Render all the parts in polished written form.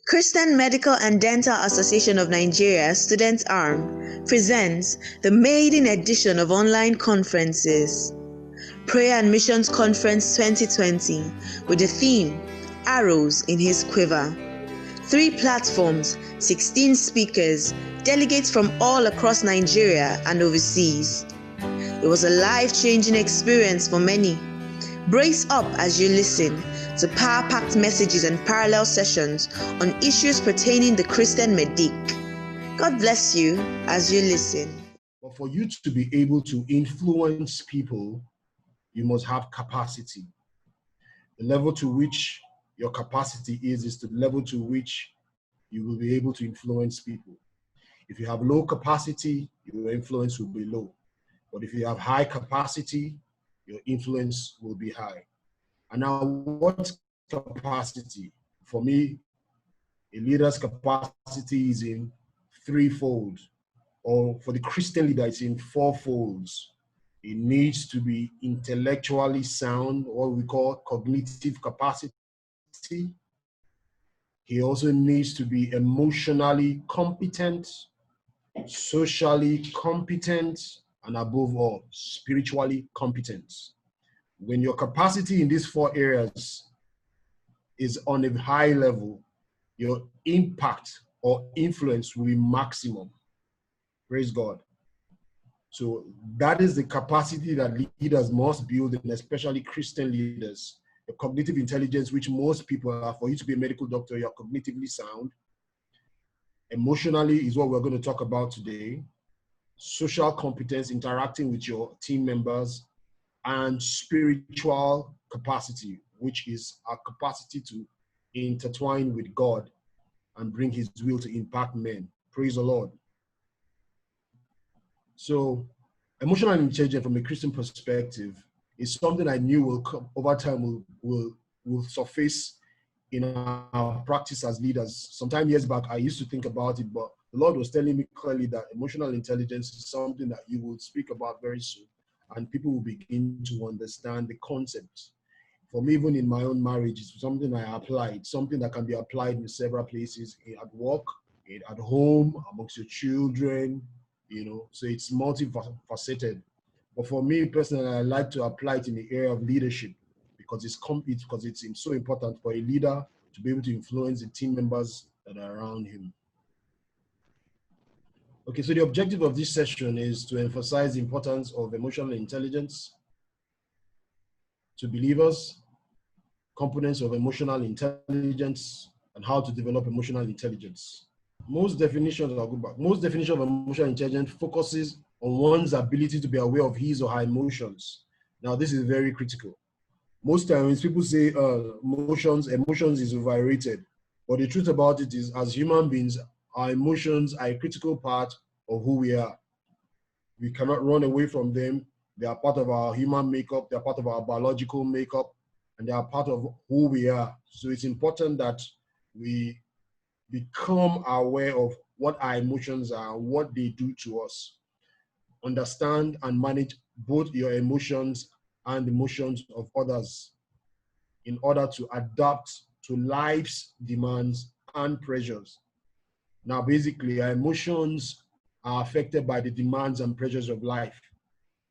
Christian Medical and Dental Association of Nigeria Students Arm presents the maiden edition of online conferences. Prayer and Missions Conference 2020 with the theme Arrows in His Quiver. 3 platforms, 16 speakers, delegates from all across Nigeria and overseas. It was a life-changing experience for many. Brace up as you listen to power-packed messages and parallel sessions on issues pertaining the Christian medic. God bless you as you listen. But for you to be able to influence people, you must have capacity. The level to which your capacity is the level to which you will be able to influence people. If you have low capacity, your influence will be low. But if you have high capacity, your influence will be high. And now, what's capacity? For me, a leader's capacity is in threefold, or for the Christian leader, it's in four folds. It needs to be intellectually sound, what we call cognitive capacity. He also needs to be emotionally competent, socially competent, and above all, spiritually competent. When your capacity in these 4 areas is on a high level, your impact or influence will be maximum. Praise God. So that is the capacity that leaders must build, and especially Christian leaders. The cognitive intelligence, which most people have. For you to be a medical doctor, you're cognitively sound. Emotionally is what we're going to talk about today. Social competence, interacting with your team members, and spiritual capacity, which is our capacity to intertwine with God and bring his will to impact men. Praise the Lord. So emotional intelligence from a Christian perspective is something I knew will come over time, will surface in our practice as leaders. Sometime years back, I used to think about it, but the Lord was telling me clearly that emotional intelligence is something that you will speak about very soon, and people will begin to understand the concept. For me, even in my own marriage, it's something I applied, something that can be applied in several places, at work, at home, amongst your children, so it's multifaceted. But for me personally, I like to apply it in the area of leadership because it's so important for a leader to be able to influence the team members that are around him. Okay, so the objective of this session is to emphasize the importance of emotional intelligence to believers, components of emotional intelligence, and how to develop emotional intelligence. Most definitions of emotional intelligence focuses on one's ability to be aware of his or her emotions. Now, this is very critical. Most times people say emotions is overrated, but the truth about it is, as human beings, our emotions are a critical part of who we are. We cannot run away from them. They are part of our human makeup, they are part of our biological makeup, and they are part of who we are. So it's important that we become aware of what our emotions are, what they do to us. Understand and manage both your emotions and emotions of others in order to adapt to life's demands and pressures. Now, basically, our emotions are affected by the demands and pressures of life.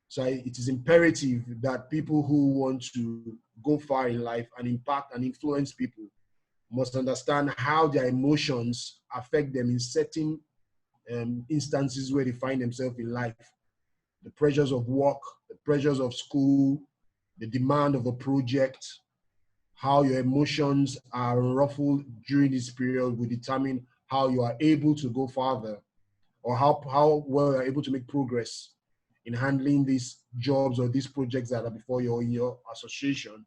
So it is imperative that people who want to go far in life and impact and influence people must understand how their emotions affect them in certain instances where they find themselves in life. The pressures of work, the pressures of school, the demand of a project, how your emotions are ruffled during this period will determine how you are able to go farther, or how well you are able to make progress in handling these jobs or these projects that are before you or in your association.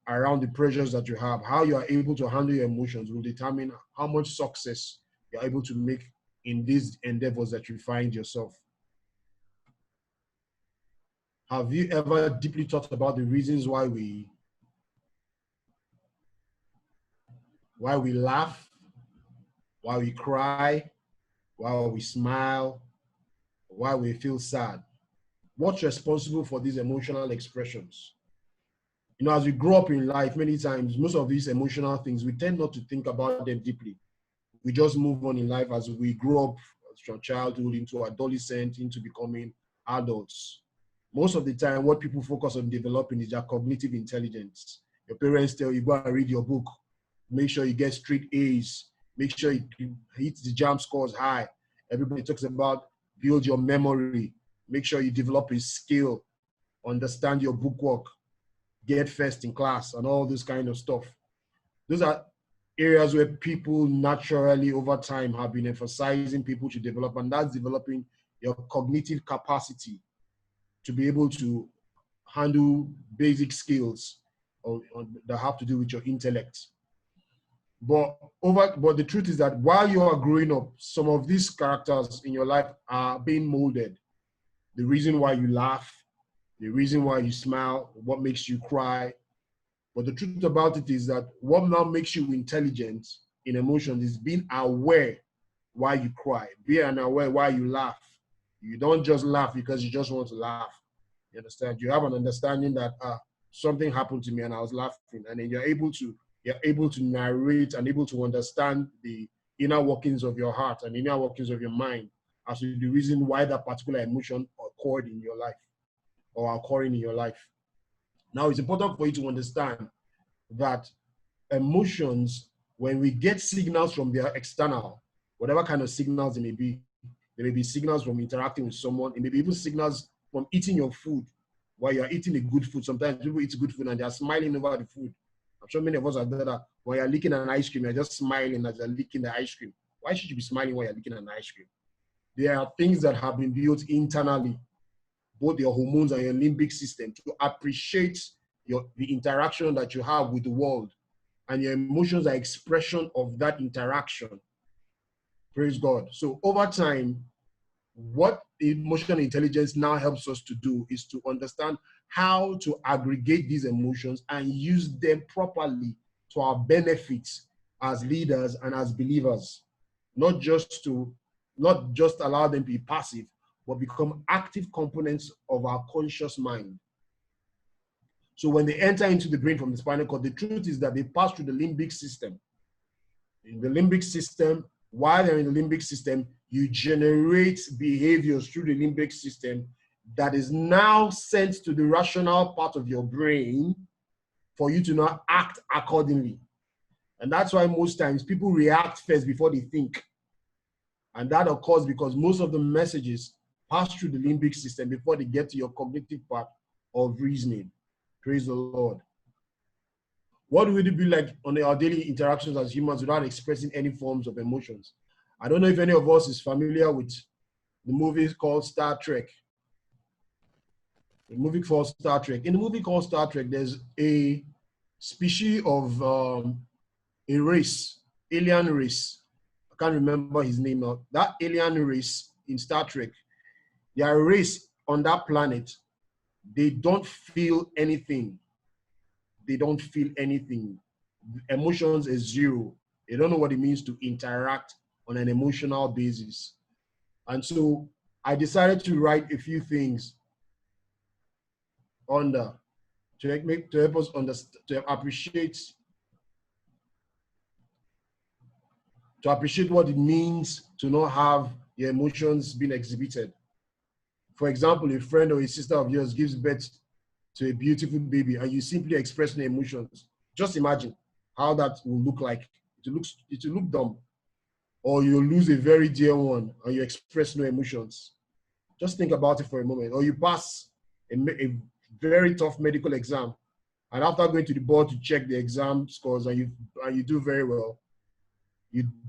Around the pressures that you have, how you are able to handle your emotions will determine how much success you're able to make in these endeavors that you find yourself. Have you ever deeply thought about the reasons why we laugh, why we cry, why we smile, why we feel sad? What's responsible for these emotional expressions? You know, as we grow up in life, many times, most of these emotional things, we tend not to think about them deeply. We just move on in life as we grow up from childhood into adolescent, into becoming adults. Most of the time, what people focus on developing is their cognitive intelligence. Your parents tell you, go and read your book. Make sure you get straight A's. Make sure you hit the JAM scores high. Everybody talks about build your memory. Make sure you develop a skill. Understand your bookwork. Get first in class and all this kind of stuff. Those are areas where people naturally over time have been emphasizing people to develop, and that's developing your cognitive capacity to be able to handle basic skills that have to do with your intellect. But the truth is that while you are growing up, some of these characters in your life are being molded. The reason why you laugh, the reason why you smile, what makes you cry. But the truth about it is that what now makes you intelligent in emotions is being aware why you cry, being aware why you laugh. You don't just laugh because you just want to laugh. You understand? You have an understanding that something happened to me and I was laughing, and then you're able to narrate and able to understand the inner workings of your heart and inner workings of your mind as to the reason why that particular emotion occurred in your life or occurring in your life. Now, it's important for you to understand that emotions, when we get signals from their external, whatever kind of signals they may be signals from interacting with someone, it may be even signals from eating your food while you're eating a good food. Sometimes people eat good food and they're smiling over the food. I'm sure many of us have done that. When you're licking an ice cream, you're just smiling as you're licking the ice cream. Why should you be smiling while you're licking an ice cream? There are things that have been built internally, both your hormones and your limbic system, to appreciate the interaction that you have with the world, and your emotions are expression of that interaction. Praise God. So over time, what emotional intelligence now helps us to do is to understand how to aggregate these emotions and use them properly to our benefits as leaders and as believers, not just allow them to be passive, but become active components of our conscious mind. So when they enter into the brain from the spinal cord, the truth is that they pass through the limbic system. In the limbic system, while they're in the limbic system, you generate behaviors through the limbic system that is now sent to the rational part of your brain for you to now act accordingly. And that's why most times people react first before they think. And that occurs because most of the messages pass through the limbic system before they get to your cognitive part of reasoning. Praise the Lord. What would it be like on our daily interactions as humans without expressing any forms of emotions? I don't know if any of us is familiar with the movie called Star Trek. The movie called Star Trek. In the movie called Star Trek, there's a species of a race, alien race. I can't remember his name now. That alien race in Star Trek, their race on that planet, they don't feel anything. They don't feel anything. Emotions is zero. They don't know what it means to interact on an emotional basis. And so I decided to write a few things under to help us understand, to appreciate what it means to not have your emotions being exhibited. For example, a friend or a sister of yours gives birth to a beautiful baby and you simply express no emotions. Just imagine how that will look like. It will look dumb. Or you lose a very dear one and you express no emotions. Just think about it for a moment. Or you pass a very tough medical exam, and after going to the board to check the exam scores and you do very well,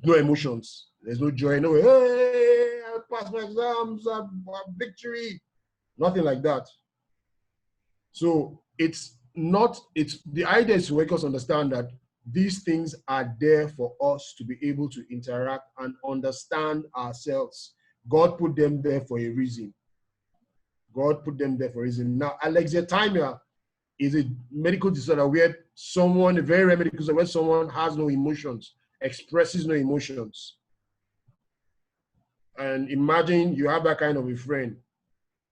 no emotions. There's no joy. No, hey, I passed my exams, I have victory. Nothing like that. So the idea is to make us understand that these things are there for us to be able to interact and understand ourselves. God put them there for a reason. God put them there for a reason. Now, alexithymia is a medical disorder where a very rare medical disorder where someone has no emotions, expresses no emotions. And imagine you have that kind of a friend,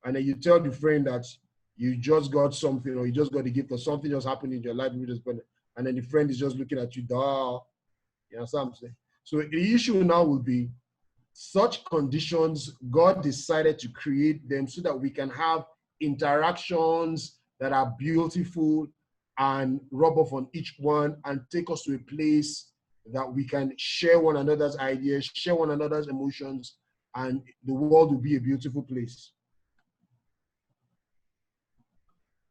and then you tell the friend that You just got something, or you just got a gift, or something just happened in your life, and then the friend is just looking at you, duh. You know what I'm saying? So the issue now will be such conditions, God decided to create them so that we can have interactions that are beautiful and rub off on each one and take us to a place that we can share one another's ideas, share one another's emotions, and the world will be a beautiful place.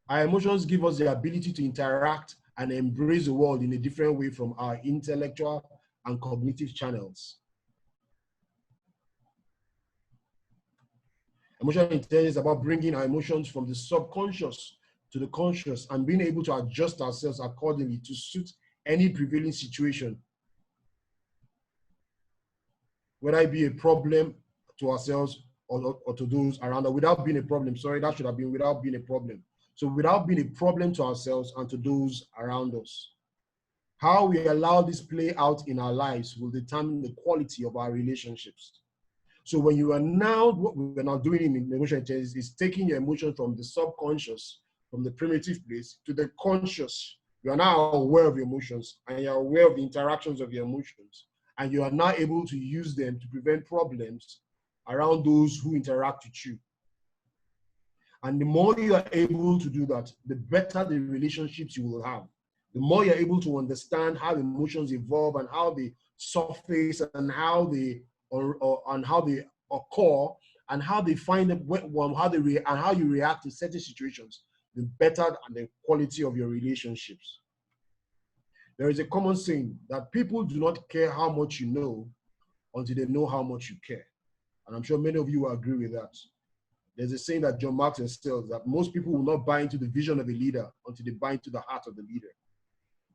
Our emotions give us the ability to interact and embrace the world in a different way from our intellectual and cognitive channels. Emotional intelligence is about bringing our emotions from the subconscious to the conscious and being able to adjust ourselves accordingly to suit any prevailing situation, whether it be a problem to ourselves or to those around us, without being a problem. Sorry, that should have been without being a problem. So without being a problem to ourselves and to those around us. How we allow this play out in our lives will determine the quality of our relationships. So when you are now, what we're now doing in emotional intelligence is taking your emotion from the subconscious, from the primitive place, to the conscious. You are now aware of your emotions, and you're aware of the interactions of your emotions, and you are now able to use them to prevent problems around those who interact with you. And the more you are able to do that, the better the relationships you will have. The more you're able to understand how emotions evolve and how they surface and how they occur and how they find them, and how you react to certain situations, the better and the quality of your relationships. There is a common saying that people do not care how much you know until they know how much you care. And I'm sure many of you will agree with that. There's a saying that John Mark says that most people will not buy into the vision of a leader until they buy into the heart of the leader.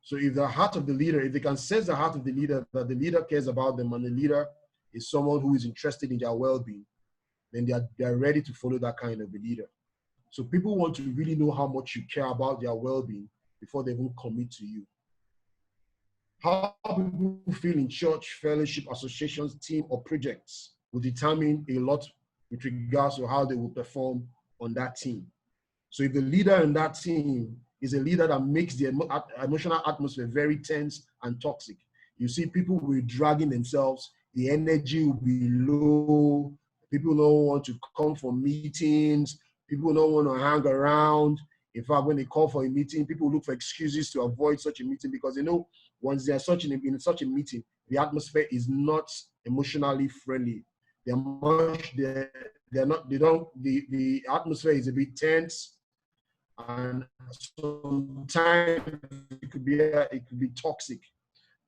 So if the heart of the leader, if they can sense the heart of the leader, that the leader cares about them and the leader is someone who is interested in their well-being, then they're ready to follow that kind of a leader. So people want to really know how much you care about their well-being before they even commit to you. How people feel in church, fellowship, associations, team, or projects will determine a lot with regards to how they will perform on that team. So if the leader in that team is a leader that makes the emotional atmosphere very tense and toxic, you see people will be dragging themselves, the energy will be low, people don't want to come for meetings, people don't want to hang around. In fact, when they call for a meeting, people look for excuses to avoid such a meeting because they know once they are in such a meeting, the atmosphere is not emotionally friendly. The atmosphere is a bit tense, and sometimes it could be toxic.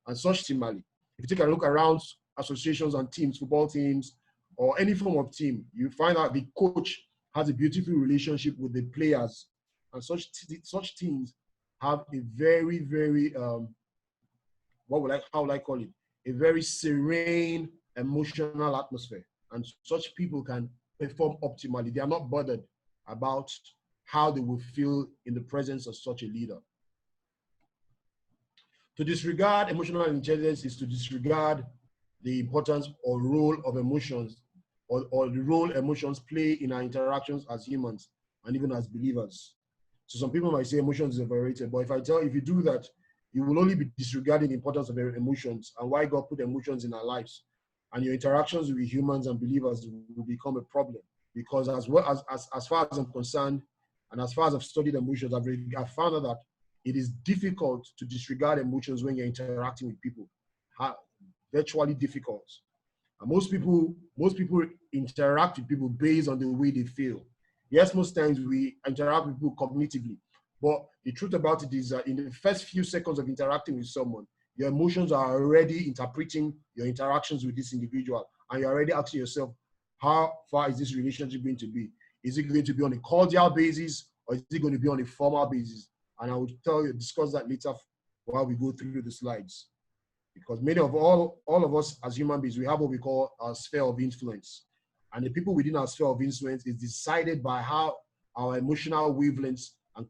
And such similarly, if you take a look around associations and teams, football teams, or any form of team, you find out the coach has a beautiful relationship with the players, and such teams have a very, very how would I call it? A very serene emotional atmosphere, and such people can perform optimally. They are not bothered about how they will feel in the presence of such a leader. To disregard emotional intelligence is to disregard the importance or role of emotions or the role emotions play in our interactions as humans and even as believers. So some people might say emotions is overrated, but if you do that, you will only be disregarding the importance of emotions and why God put emotions in our lives. And your interactions with humans and believers will become a problem. Because as far as I'm concerned, and as far as I've studied emotions, I've found out that it is difficult to disregard emotions when you're interacting with people. Virtually difficult. And most people interact with people based on the way they feel. Yes, most times we interact with people cognitively, but the truth about it is that in the first few seconds of interacting with someone, your emotions are already interpreting your interactions with this individual, and you're already asking yourself, how far is this relationship going to be? Is it going to be on a cordial basis, or is it going to be on a formal basis? And I will discuss that later while we go through the slides. Because all of us as human beings, we have what we call our sphere of influence. And the people within our sphere of influence is decided by how our emotional wavelengths and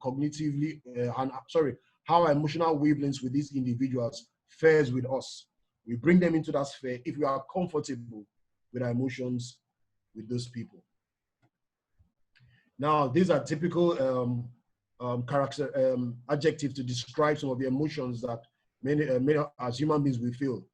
how our emotional wavelengths with these individuals fares with us. We bring them into that sphere if we are comfortable with our emotions with those people. Now, these are typical adjectives to describe some of the emotions that many as human beings we feel.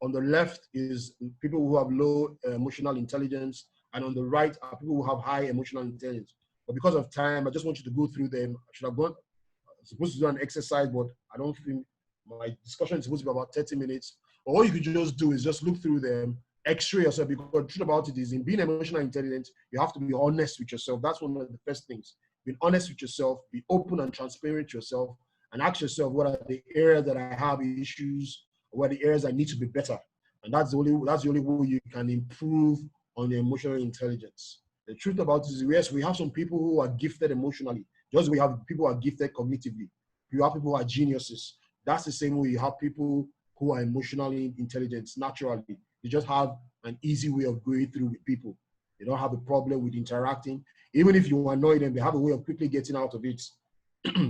On the left is people who have low emotional intelligence, and on the right are people who have high emotional intelligence. But because of time, I just want you to go through them. I should have gone, I'm supposed to do an exercise, but I don't think my discussion is supposed to be about 30 minutes. But all you could just do is just look through them, x-ray yourself, because the truth about it is in being emotionally intelligent, you have to be honest with yourself. That's one of the first things. Be honest with yourself, be open and transparent to yourself, and ask yourself, what are the areas that I have issues, or what are the areas I need to be better? And that's the only way you can improve on your emotional intelligence. The truth about it is, yes, we have some people who are gifted emotionally, just as we have people who are gifted cognitively. You have people who are geniuses. That's the same way you have people who are emotionally intelligent naturally. They just have an easy way of going through with people. They don't have a problem with interacting. Even if you annoy them, they have a way of quickly getting out of it.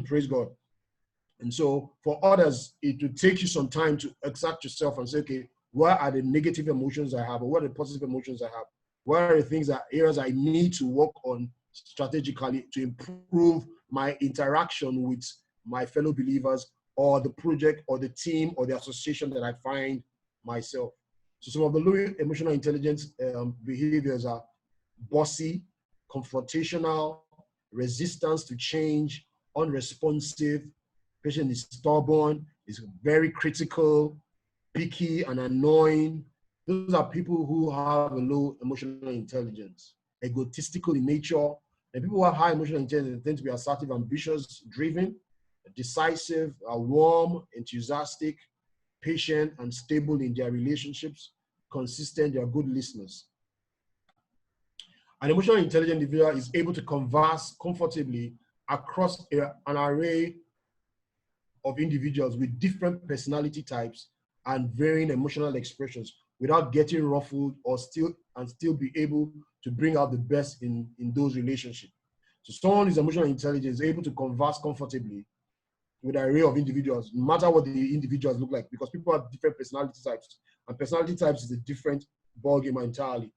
Praise God. And so for others, it will take you some time to extract yourself and say, okay, what are the negative emotions I have, or what are the positive emotions I have? What are the things that areas I need to work on strategically to improve my interaction with my fellow believers, or the project, or the team, or the association that I find myself? So some of the low emotional intelligence behaviors are bossy, confrontational, resistance to change, unresponsive. Patient is stubborn, is very critical, picky, and annoying. Those are people who have a low emotional intelligence. Egotistical in nature. And people who have high emotional intelligence tend to be assertive, ambitious, driven, decisive, are warm, enthusiastic, patient, and stable in their relationships, consistent, they are good listeners. An emotionally intelligent individual is able to converse comfortably across an array of individuals with different personality types and varying emotional expressions without getting ruffled, or still be able to bring out the best in those relationships. So someone who is emotionally intelligent is able to converse comfortably with an array of individuals, no matter what the individuals look like, because people have different personality types, and personality types is a different ballgame entirely,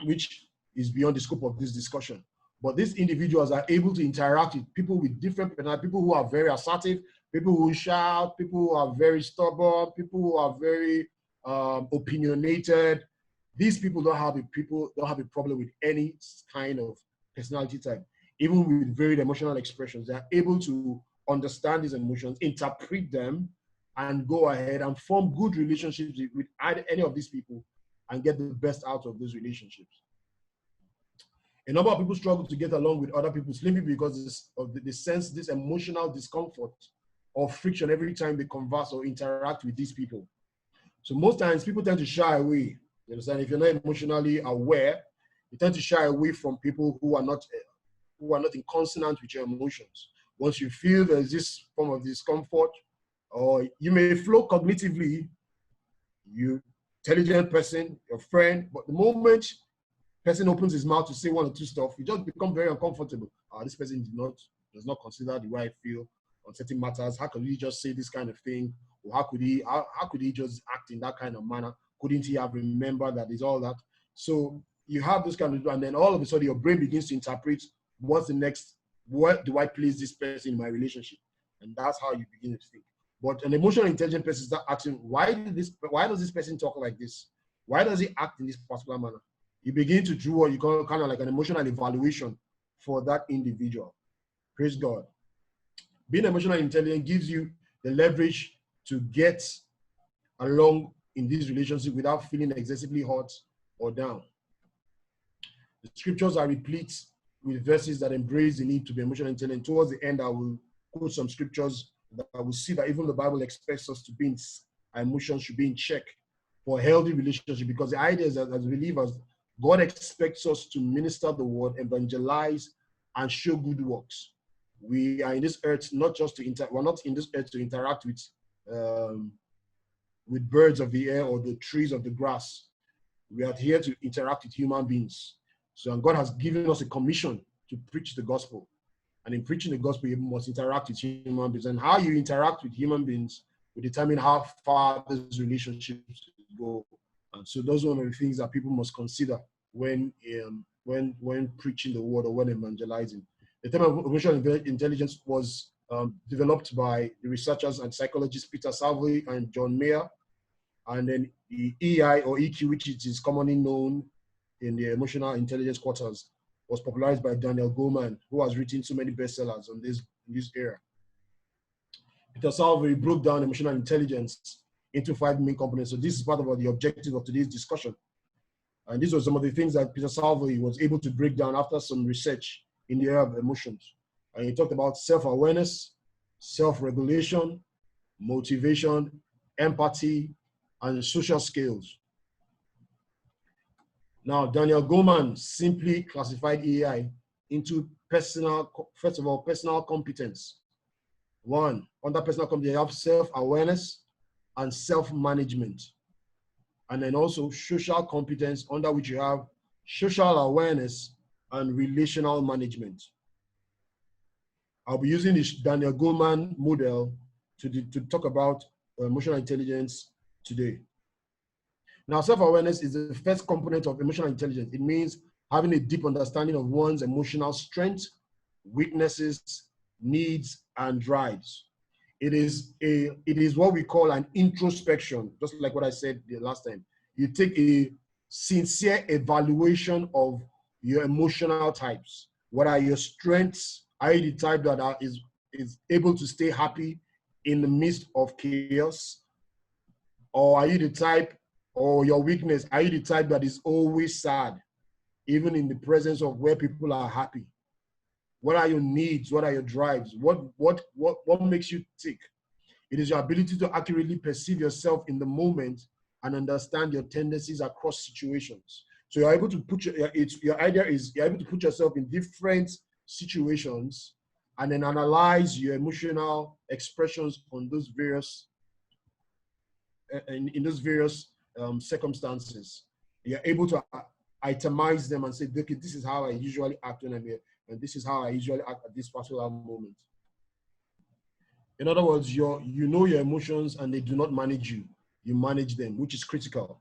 which is beyond the scope of this discussion. But these individuals are able to interact with people with different personalities, people who are very assertive, people who shout, people who are very stubborn, people who are very opinionated. These people don't have a problem with any kind of personality type, even with varied emotional expressions. They are able to understand these emotions, interpret them, and go ahead and form good relationships with any of these people and get the best out of those relationships. A number of people struggle to get along with other people simply because they sense this emotional discomfort or friction every time they converse or interact with these people. So most times people tend to shy away. You understand? If you're not emotionally aware, you tend to shy away from people who are not in consonant with your emotions. Once you feel there's this form of discomfort, or you may flow cognitively, you intelligent person, your friend, but the moment person opens his mouth to say one or two stuff, you just become very uncomfortable. This person does not consider the way I feel on certain matters. How could he just say this kind of thing? Or how could he just act in that kind of manner? Couldn't he have remembered that is all that? So you have this kind of, and then all of a sudden your brain begins to interpret what's the next, what do I please this person in my relationship? And that's how you begin to think. But an emotional intelligent person starts asking, why does this person talk like this? Why does he act in this particular manner? You begin to do what you call kind of like an emotional evaluation for that individual. Praise God. Being emotionally intelligent gives you the leverage to get along in this relationship without feeling excessively hot or down. The scriptures are replete with verses that embrace the need to be emotionally intelligent. Towards the end, I will quote some scriptures that I will see that even the Bible expects us to be in, our emotions should be in check for a healthy relationship, because the idea is that as believers, God expects us to minister the word, evangelize, and show good works. We are in this earth not just to we're not in this earth to interact with birds of the air or the trees of the grass. We are here to interact with human beings. So, and God has given us a commission to preach the gospel. And in preaching the gospel, you must interact with human beings. And how you interact with human beings will determine how far those relationships go. And so those are one of the things that people must consider when preaching the word or when evangelizing. The term of emotional intelligence was developed by the researchers and psychologists Peter Salve and John Mayer, and then the EI or EQ, which is commonly known in the emotional intelligence quarters, was popularized by Daniel Goleman, who has written so many bestsellers on this in this era. Peter Salve broke down emotional intelligence into 5 main components. So this is part of the objective of today's discussion. And these were some of the things that Peter Salve was able to break down after some research in the area of emotions. And he talked about self-awareness, self-regulation, motivation, empathy, and social skills. Now, Daniel Goleman simply classified AI into personal competence. One, under personal competence, you have self-awareness and self-management. And then also social competence, under which you have social awareness and relational management. I'll be using this Daniel Goleman model to talk about emotional intelligence today. Now, self-awareness is the first component of emotional intelligence. It means having a deep understanding of one's emotional strengths, weaknesses, needs, and drives. It is what we call an introspection, just like what I said the last time. You take a sincere evaluation of your emotional types. What are your strengths? Are you the type that is able to stay happy in the midst of chaos? Or are you the type, or your weakness, are you the type that is always sad, even in the presence of where people are happy? What are your needs? What are your drives? What makes you tick? It is your ability to accurately perceive yourself in the moment and understand your tendencies across situations. So you're able to put your idea is you're able to put yourself in different situations and then analyze your emotional expressions on those various in those various circumstances. You're able to itemize them and say, okay, this is how I usually act when I'm here, and this is how I usually act at this particular moment. In other words, you know your emotions and they do not manage you. You manage them, which is critical.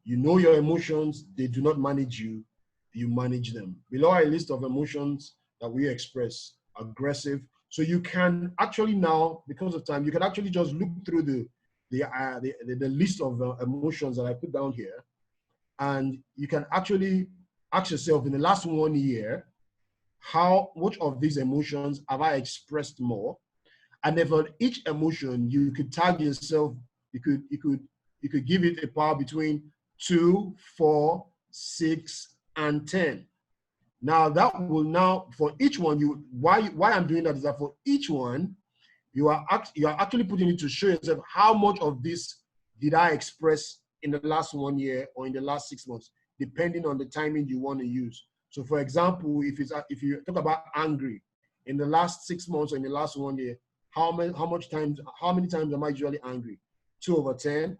You know your emotions, they do not manage you. You manage them. Below are a list of emotions that we express. Aggressive. So you can actually now, because of time, you can actually just look through the list of emotions that I put down here, and you can actually ask yourself in the last 1 year, which of these emotions have I expressed more? And then for each emotion, you could tag yourself. You could give it a power between 2, 4, 6, and 10. Now that will for each one, why I'm doing that is that for each one, you are actually putting it to show yourself how much of this did I express in the last 1 year or in the last 6 months, depending on the timing you want to use. So for example, if you talk about angry, in the last 6 months or in the last 1 year, how many times am I usually angry? 2 over 10,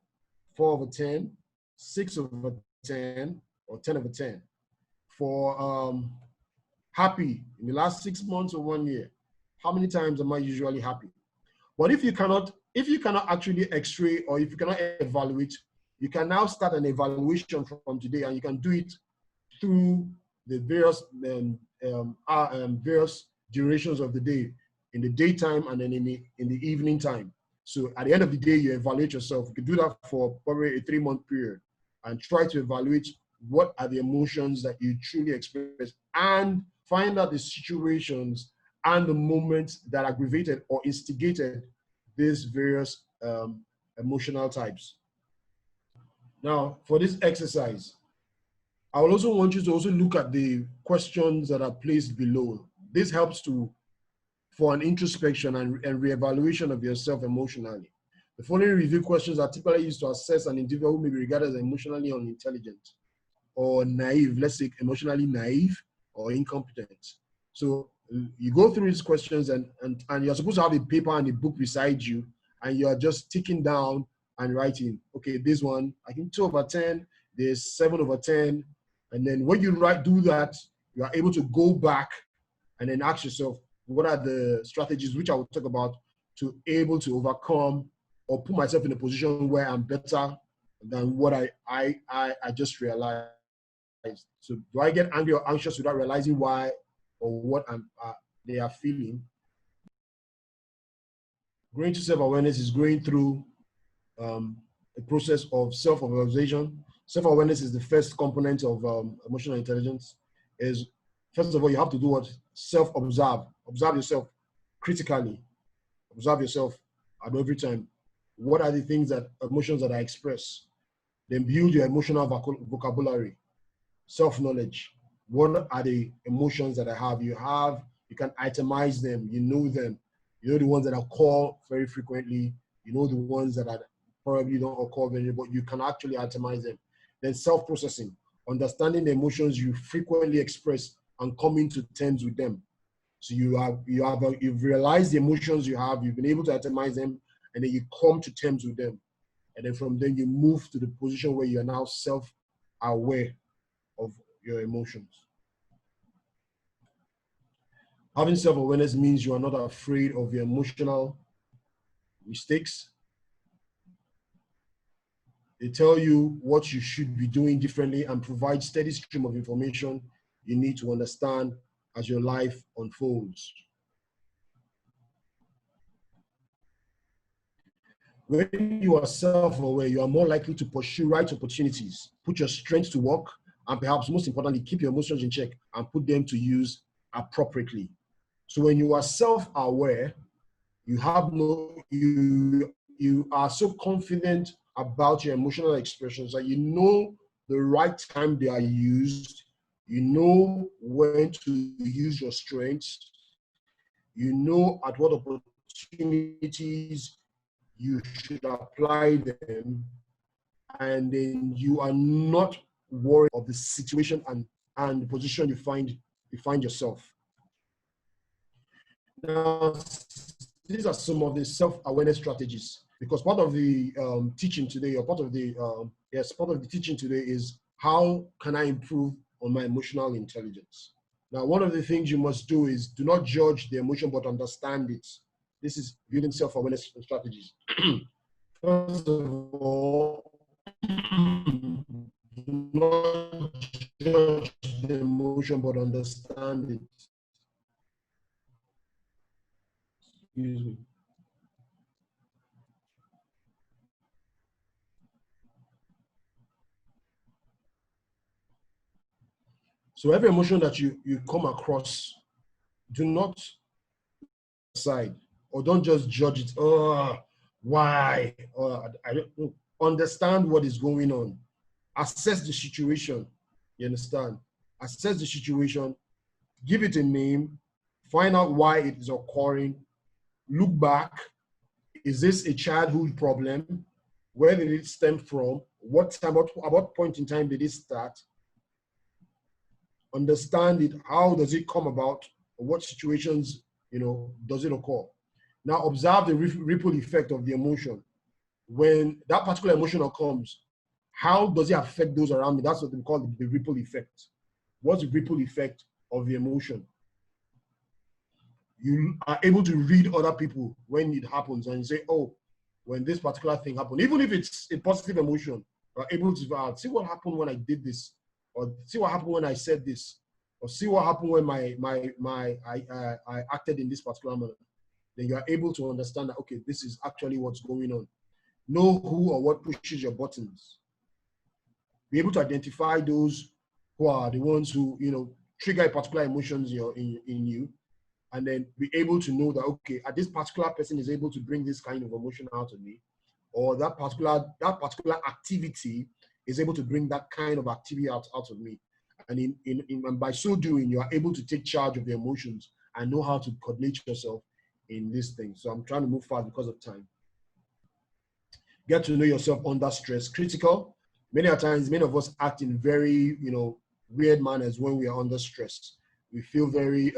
4 over 10, 6 over 10, or 10 over 10. For happy, in the last 6 months or 1 year, how many times am I usually happy? But if you cannot actually x-ray, or if you cannot evaluate, you can now start an evaluation from today, and you can do it through the various various durations of the day, in the daytime and then in the evening time. So at the end of the day, you evaluate yourself. You can do that for probably a 3-month period and try to evaluate what are the emotions that you truly experience, and find out the situations and the moments that aggravated or instigated these various emotional types. Now, for this exercise, I will also want you to also look at the questions that are placed below. This helps for an introspection and reevaluation of yourself emotionally. The following review questions are typically used to assess an individual who may be regarded as emotionally unintelligent or naive, let's say emotionally naive or incompetent. So you go through these questions and you're supposed to have a paper and a book beside you, and you're just ticking down and writing, okay, this one, I think 2 over 10, there's 7 over 10. And then when you do that, you are able to go back and then ask yourself, what are the strategies, which I will talk about, to able to overcome or put myself in a position where I'm better than what I just realized. So do I get angry or anxious without realizing why or what they are feeling? Growing to self-awareness is going through a process of self-observation. Self-awareness is the first component of emotional intelligence. Is first of all, you have to do what? Self-observe. Observe yourself critically. Observe yourself at every time. What are the things that emotions that I express? Then build your emotional vocabulary, self-knowledge. What are the emotions that I have? You can itemize them. You know them. You know the ones that occur very frequently. You know the ones that are probably don't occur very, but you can actually itemize them. Then self-processing, understanding the emotions you frequently express and coming to terms with them. So you've realized the emotions you have, you've been able to itemize them, and then you come to terms with them. And then from then you move to the position where you are now self-aware of your emotions. Having self-awareness means you are not afraid of your emotional mistakes. They tell you what you should be doing differently and provide steady stream of information you need to understand as your life unfolds. When you are self-aware, you are more likely to pursue right opportunities, put your strengths to work, and perhaps most importantly, keep your emotions in check and put them to use appropriately. So when you are self-aware, you are so confident about your emotional expressions that you know the right time they are used, you know when to use your strengths, you know at what opportunities you should apply them, and then you are not worried of the situation and the position you find yourself. Now, these are some of the self-awareness strategies, because part of the teaching today, or part of the teaching today is how can I improve on my emotional intelligence. Now, one of the things you must do is do not judge the emotion, but understand it. This is building self-awareness strategies. First of all, do not judge the emotion, but understand it. Excuse me. So every emotion that you come across, do not decide or don't just judge it. Oh, why? I don't know. Understand what is going on. Assess the situation. You understand? Assess the situation. Give it a name. Find out why it is occurring. Look back. Is this a childhood problem? Where did it stem from? At what point in time did it start? Understand it. How does it come about? What situations, does it occur? Now observe the ripple effect of the emotion. When that particular emotion comes, how does it affect those around me? That's what we call the ripple effect. What's the ripple effect of the emotion? You are able to read other people when it happens and say, oh, when this particular thing happened, even if it's a positive emotion, you are able to see what happened when I did this, or see what happened when I said this, or see what happened when I acted in this particular manner. Then you are able to understand that, okay, this is actually what's going on. Know who or what pushes your buttons. Be able to identify those who are the ones who, trigger particular emotions in you, and then be able to know that, okay, this particular person is able to bring this kind of emotion out of me, or that particular activity is able to bring that kind of activity out of me. And and by so doing, you are able to take charge of the emotions and know how to coordinate yourself in this thing. So I'm trying to move fast because of time. Get to know yourself under stress. Critical. Many times, many of us act in very, weird manners when we are under stress. We feel very,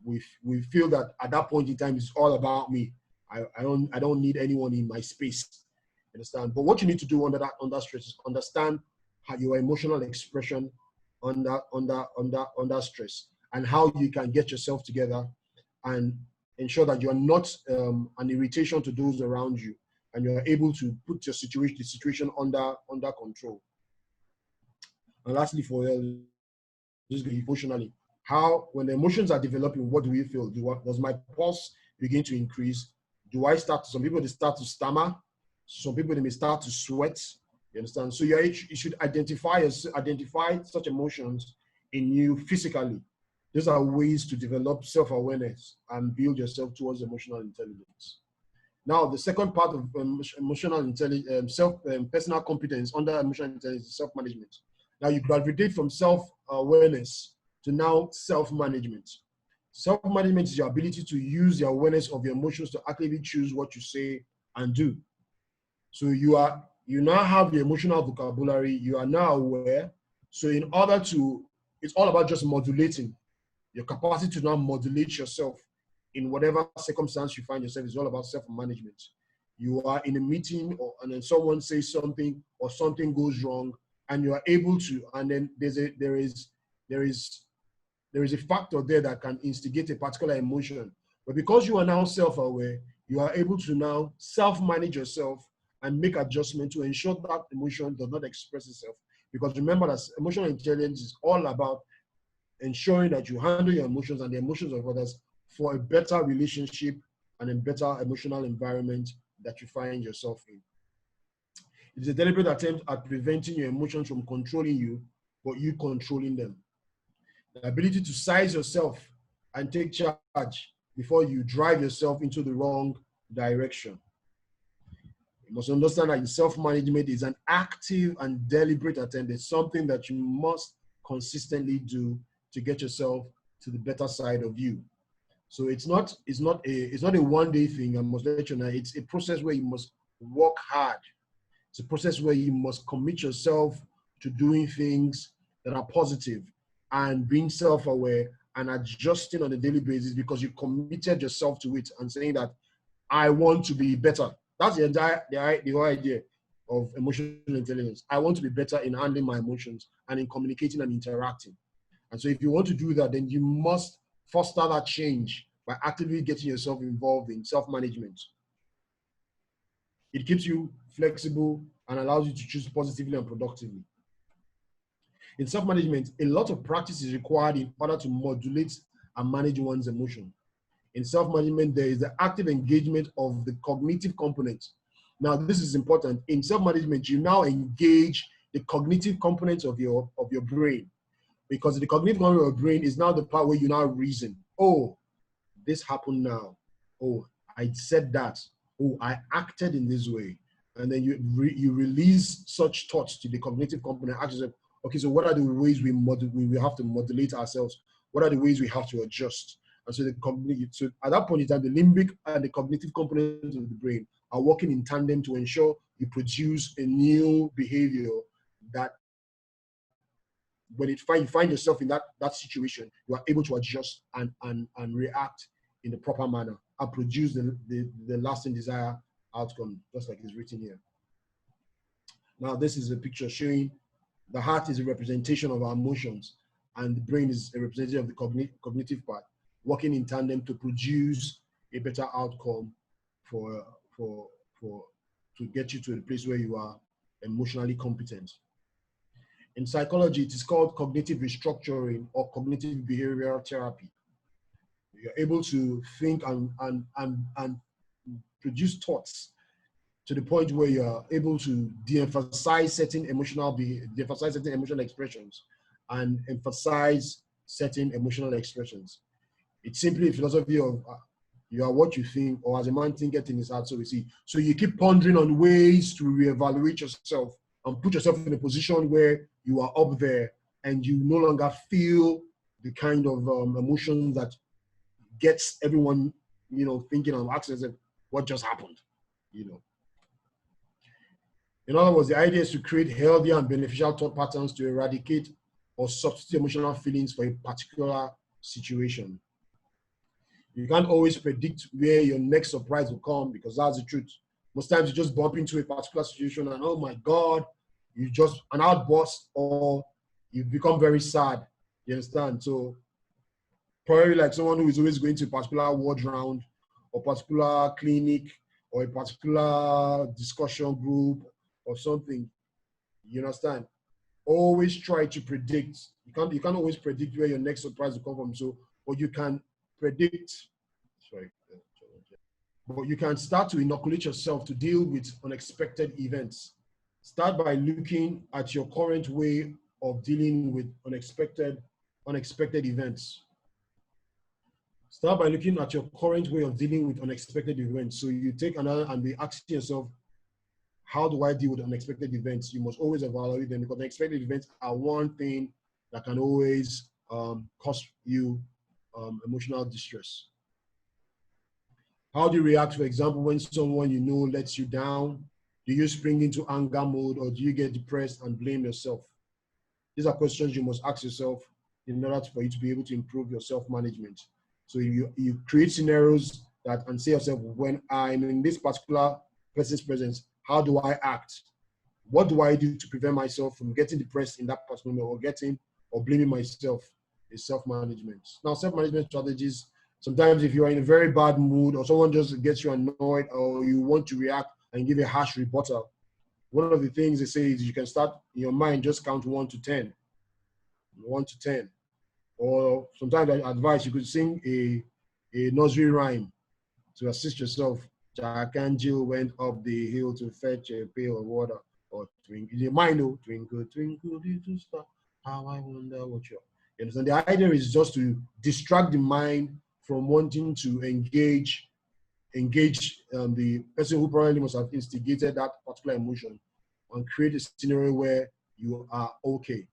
we feel that at that point in time, it's all about me. I don't need anyone in my space. Understand? But what you need to do under stress is understand how your emotional expression under stress, and how you can get yourself together and ensure that you are not an irritation to those around you, and you are able to put the situation under control. And lastly, for just emotionally, how when the emotions are developing, what do we feel? Does my pulse begin to increase? Some people they start to stammer, some people they may start to sweat. You understand? So you should identify such emotions in you physically. Those are ways to develop self-awareness and build yourself towards emotional intelligence. Now, the second part of emotional intelligence, personal competence under emotional intelligence is self-management. Now, you graduate from self-awareness to now self-management. Self-management is your ability to use the awareness of your emotions to actively choose what you say and do. So you now have the emotional vocabulary, you are now aware. So it's all about just modulating. Your capacity to now modulate yourself in whatever circumstance you find yourself is all about self-management. You are in a meeting and then someone says something or something goes wrong and you are able to, and then there is a factor there that can instigate a particular emotion. But because you are now self-aware, you are able to now self-manage yourself and make adjustments to ensure that emotion does not express itself. Because remember that emotional intelligence is all about ensuring that you handle your emotions and the emotions of others for a better relationship and a better emotional environment that you find yourself in. It is a deliberate attempt at preventing your emotions from controlling you, but you controlling them. The ability to size yourself and take charge before you drive yourself into the wrong direction. You must understand that self-management is an active and deliberate attempt. It's something that you must consistently do to get yourself to the better side of you. So it's not a one-day thing. I must let you know. It's a process where you must work hard. It's a process where you must commit yourself to doing things that are positive and being self-aware and adjusting on a daily basis because you committed yourself to it and saying that I want to be better. That's the whole idea of emotional intelligence. I want to be better in handling my emotions and in communicating and interacting. And so if you want to do that, then you must foster that change by actively getting yourself involved in self-management. It keeps you flexible and allows you to choose positively and productively. In self-management, a lot of practice is required in order to modulate and manage one's emotion. In self-management, there is the active engagement of the cognitive component. Now, this is important. In self-management, you now engage the cognitive components of your brain, because the cognitive component of your brain is now the part where you now reason. Oh, this happened now. Oh, I said that. Oh, I acted in this way. And then you release such thoughts to the cognitive component. Ask yourself, okay, so what are the ways we have to modulate ourselves? What are the ways we have to adjust? And so so at that point in time, the limbic and the cognitive components of the brain are working in tandem to ensure you produce a new behavior that when you find yourself in that situation, you are able to adjust and react in the proper manner and produce the lasting desired outcome, just like it's written here. Now, this is a picture showing the heart is a representation of our emotions and the brain is a representative of the cognitive part, working in tandem to produce a better outcome to get you to the place where you are emotionally competent. In psychology, it is called cognitive restructuring or cognitive behavioral therapy. You're able to think and produce thoughts to the point where you're able to de-emphasize certain emotional expressions and emphasize certain emotional expressions. It's simply a philosophy of you are what you think, or as a man thinketh in his heart, so we see. So you keep pondering on ways to reevaluate yourself and put yourself in a position where you are up there and you no longer feel the kind of emotion that gets everyone, thinking and asking themselves, what just happened, In other words, the idea is to create healthy and beneficial thought patterns to eradicate or substitute emotional feelings for a particular situation. You can't always predict where your next surprise will come because that's the truth. Most times you just bump into a particular situation and oh my God, you just an outburst or you become very sad. You understand? So probably like someone who is always going to a particular ward round or particular clinic or a particular discussion group or something. You understand? always try to predict. You can't always predict where your next surprise will come from. So, but you can predict, sorry, but you can start to inoculate yourself to deal with unexpected events. Start by looking at your current way of dealing with unexpected events. Start by looking at your current way of dealing with unexpected events. So you take another and be asking yourself, how do I deal with unexpected events? You must always evaluate them, because unexpected events are one thing that can always cause you emotional distress. How do you react, for example, when someone you know lets you down? Do you spring into anger mode, or do you get depressed and blame yourself? These are questions you must ask yourself in order for you to be able to improve your self-management. So you create scenarios that, and say yourself, when I'm in this particular person's presence, how do I act? What do I do to prevent myself from getting depressed in that particular moment, or blaming myself? Is self-management. Now, self-management strategies, sometimes if you are in a very bad mood, or someone just gets you annoyed, or you want to react and give a harsh rebuttal, one of the things they say is you can start in your mind, just count 1 to 10. 1 to 10. Or sometimes I advise you could sing a nursery rhyme to assist yourself. Jack and Jill went up the hill to fetch a pail of water. Or twinkle, you might know, twinkle, twinkle, little star, how I wonder what you're. You understand? The idea is just to distract the mind from wanting to engage the person who probably must have instigated that particular emotion, and create a scenario where you are okay.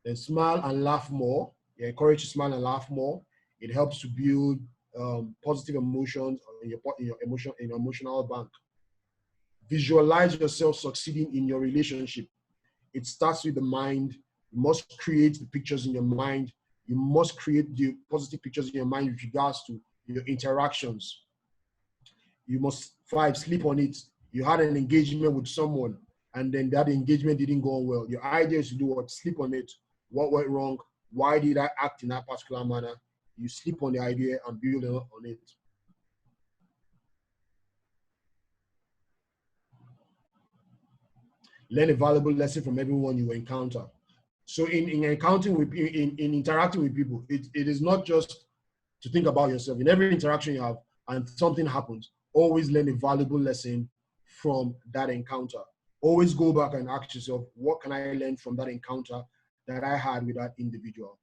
Then smile and laugh more. You're encouraged to smile and laugh more. It helps to build positive emotions in your emotional bank. Visualize yourself succeeding in your relationship. It starts with the mind. You must create the pictures in your mind. You must create the positive pictures in your mind with regards to your interactions. You must, 5, sleep on it. You had an engagement with someone, and then that engagement didn't go well. Your idea is to do what? Sleep on it. What went wrong? Why did I act in that particular manner? You sleep on the idea and build on it. Learn a valuable lesson from everyone you encounter. So in interacting with people, it is not just to think about yourself. In every interaction you have and something happens, always learn a valuable lesson from that encounter. Always go back and ask yourself, what can I learn from that encounter that I had with that individual?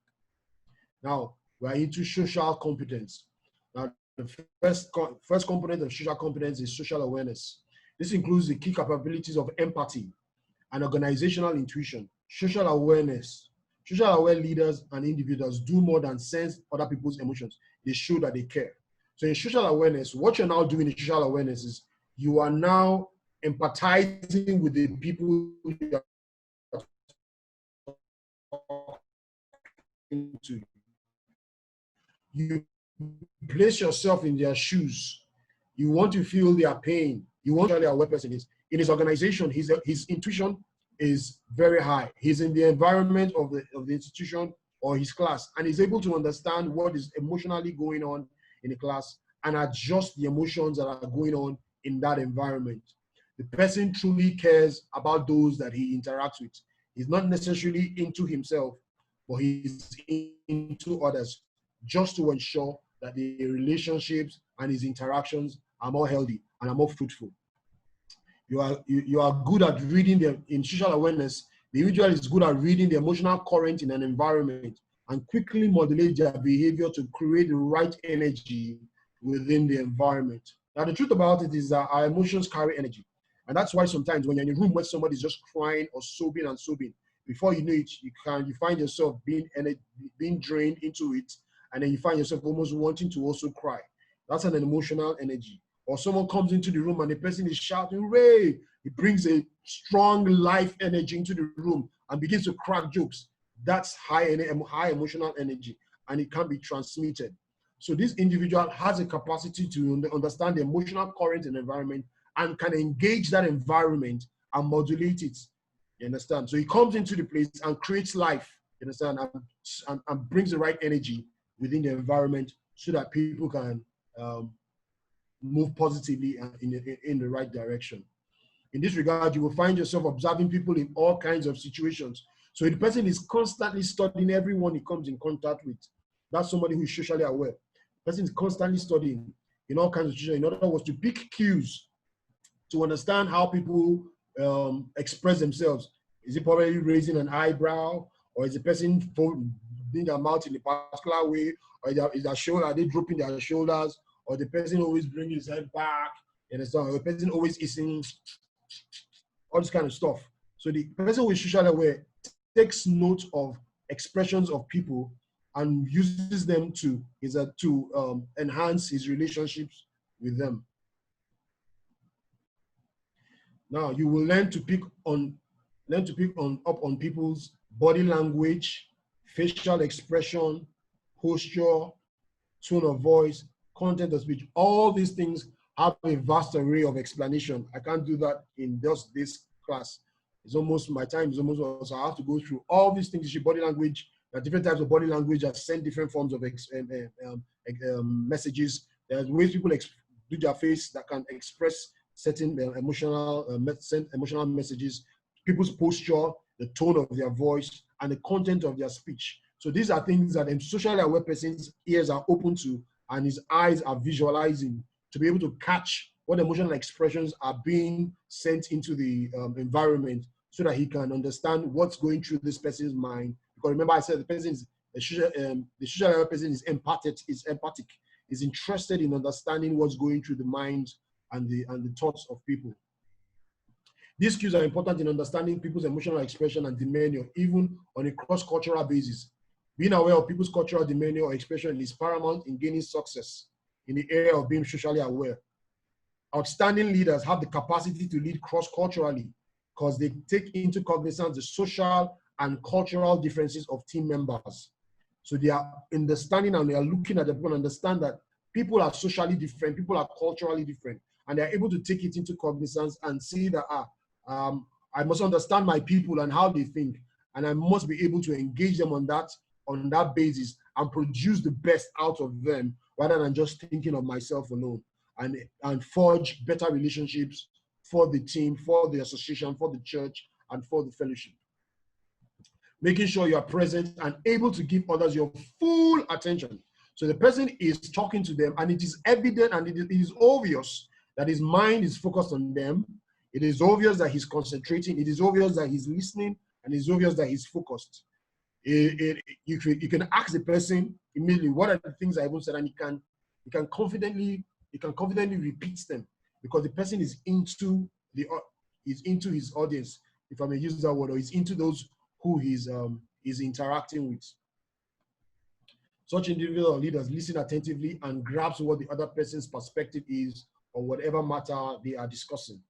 Now, we're into social competence. Now, the first component of social competence is social awareness. This includes the key capabilities of empathy and organizational intuition. Social awareness. Social aware leaders and individuals do more than sense other people's emotions. They show that they care. So in social awareness, what you're now doing in social awareness is you are now empathizing with the people you are talking to. You place yourself in their shoes. You want to feel their pain. You want to know where a person is. In his organization, his intuition is very high. He's in the environment of the institution or his class, and he's able to understand what is emotionally going on in the class and adjust the emotions that are going on in that environment. The person truly cares about those that he interacts with. He's not necessarily into himself, but he's into others, just to ensure that the relationships and his interactions are more healthy and are more fruitful. You are good at reading them. In social awareness, the individual is good at reading the emotional current in an environment and quickly modulate their behavior to create the right energy within the environment. Now, the truth about it is that our emotions carry energy. And that's why sometimes when you're in a room where somebody's just crying or sobbing, before you know it, you find yourself being drained into it, and then you find yourself almost wanting to also cry. That's an emotional energy. Or someone comes into the room and the person is shouting, hooray! It brings a strong life energy into the room and begins to crack jokes. That's high emotional energy, and it can be transmitted. So this individual has a capacity to understand the emotional current and environment and can engage that environment and modulate it. You understand? So he comes into the place and creates life, you understand, and brings the right energy within the environment so that people can move positively in the right direction. In this regard, you will find yourself observing people in all kinds of situations. So the person is constantly studying everyone he comes in contact with. That's somebody who is socially aware. The person is constantly studying in all kinds of situations. In other words, to pick cues, to understand how people express themselves. Is it probably raising an eyebrow, or is the person folding their mouth in a particular way, or is their shoulder, are they dropping their shoulders, or the person always bringing his head back, you understand? Or the person always eating, all this kind of stuff. So the person who is socially aware takes note of expressions of people and uses them to enhance his relationships with them. Now you will learn to pick up on people's body language, facial expression, posture, tone of voice, content of speech. All these things have a vast array of explanation. I can't do that in just this class. It's almost, my time is almost, so I have to go through all these things. Body language, there are different types of body language that send different forms of messages. There's ways people do their face that can express certain emotional messages, people's posture, the tone of their voice, and the content of their speech. So these are things that a socially aware person's ears are open to and his eyes are visualizing to be able to catch what emotional expressions are being sent into the environment so that he can understand what's going through this person's mind. Because remember, I said the socially aware person is empathic, is interested in understanding what's going through the minds and the thoughts of people. These cues are important in understanding people's emotional expression and demeanor, even on a cross-cultural basis. Being aware of people's cultural demeanor or expression is paramount in gaining success in the area of being socially aware. Outstanding leaders have the capacity to lead cross-culturally because they take into cognizance the social and cultural differences of team members. So they are understanding and they are looking at the people and understand that people are socially different, people are culturally different, and they're able to take it into cognizance and see that I must understand my people and how they think, and I must be able to engage them on that basis and produce the best out of them rather than just thinking of myself alone, and forge better relationships for the team, for the association, for the church, and for the fellowship. Making sure you are present and able to give others your full attention. So the person is talking to them, and it is evident and it is obvious that his mind is focused on them. It is obvious that he's concentrating. It is obvious that he's listening, and it's obvious that he's focused. You can ask the person immediately, what are the things I even said, and he can confidently repeat them because the person is into his audience, if I may use that word, or is into those who he's interacting with. Such individual leaders listen attentively and grasp what the other person's perspective is on whatever matter they are discussing.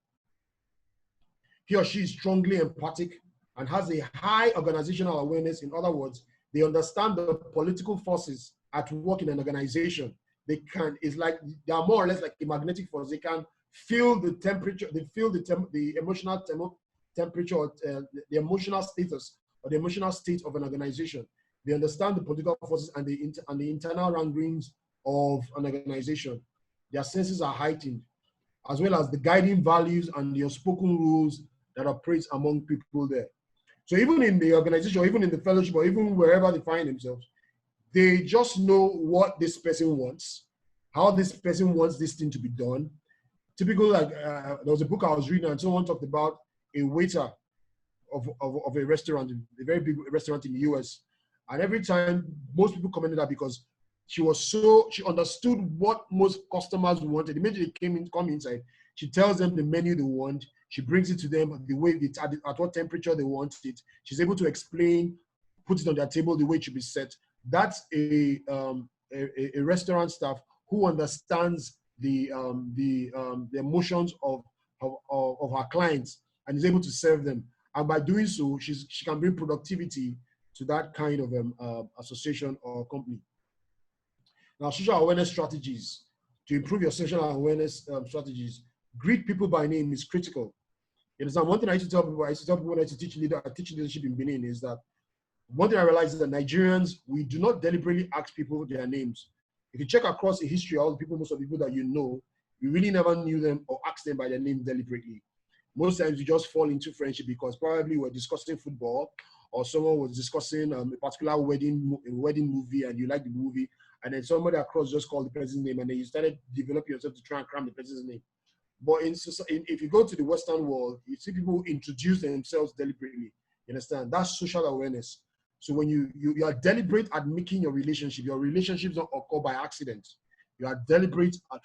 He or she is strongly empathic and has a high organizational awareness. In other words, they understand the political forces at work in an organization. They are more or less like a magnetic force. They can feel the temperature, they feel the emotional temperature, or the emotional status or the emotional state of an organization. They understand the political forces and the internal wranglings of an organization. Their senses are heightened, as well as the guiding values and the unspoken rules that operate among people there. So even in the organization, or even in the fellowship, or even wherever they find themselves, they just know what this person wants, how this person wants this thing to be done. Typical, like there was a book I was reading, and someone talked about a waiter of a restaurant, a very big restaurant in the US. And every time, most people commented that because she understood what most customers wanted. Immediately they come inside, she tells them the menu they want. She brings it to them the way at what temperature they want it. She's able to explain, put it on their table the way it should be set. That's a restaurant staff who understands the emotions of her clients and is able to serve them. And by doing so, she can bring productivity to that kind of association or company. Now, social awareness strategies. To improve your social awareness strategies, greet people by name is critical. It is one thing I used to tell people when I used to teach leadership in Benin is that one thing I realized is that Nigerians, we do not deliberately ask people their names. If you check across the history of all the people, most of the people that you know, you really never knew them or asked them by their name deliberately. Most times you just fall into friendship because probably we're discussing football, or someone was discussing a particular wedding movie and you like the movie, and then somebody across just called the person's name, and then you started developing yourself to try and cram the person's name. But if you go to the Western world, you see people introduce themselves deliberately. You understand? That's social awareness. So when you are deliberate at making your relationships don't occur by accident. You are deliberate at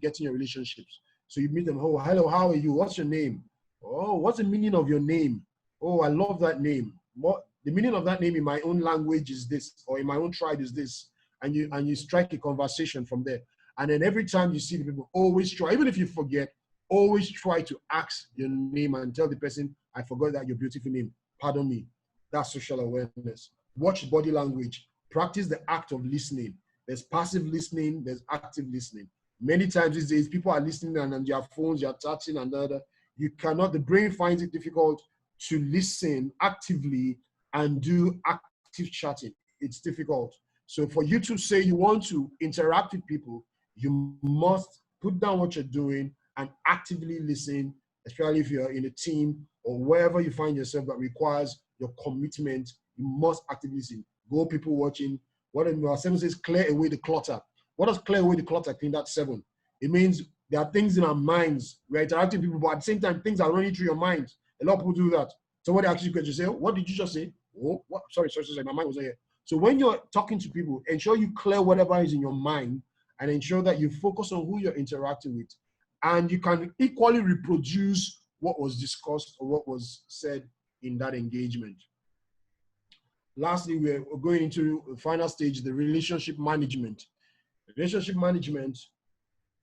getting your relationships. So you meet them. Oh, hello, how are you? What's your name? Oh, what's the meaning of your name? Oh, I love that name. What the meaning of that name in my own language is this, or in my own tribe is this, and you strike a conversation from there. And then every time you see the people, always try, even if you forget, always try to ask your name and tell the person, I forgot that your beautiful name. Pardon me. That's social awareness. Watch body language. Practice the act of listening. There's passive listening, there's active listening. Many times these days, people are listening and on their phones, you're touching and other. The brain finds it difficult to listen actively and do active chatting. It's difficult. So for you to say you want to interact with people, you must put down what you're doing and actively listen, especially if you're in a team or wherever you find yourself that requires your commitment. You must actively listen. Go people watching. What in 7 says, clear away the clutter. What does clear away the clutter clean? That's 7. It means there are things in our minds. We're interacting with people, but at the same time, things are running through your mind. A lot of people do that. Somebody asks you a question, say, what did you just say? Oh, what? Sorry, my mind was not here. So when you're talking to people, ensure you clear whatever is in your mind and ensure that you focus on who you're interacting with. And you can equally reproduce what was discussed or what was said in that engagement. Lastly, we're going into the final stage, the relationship management. Relationship management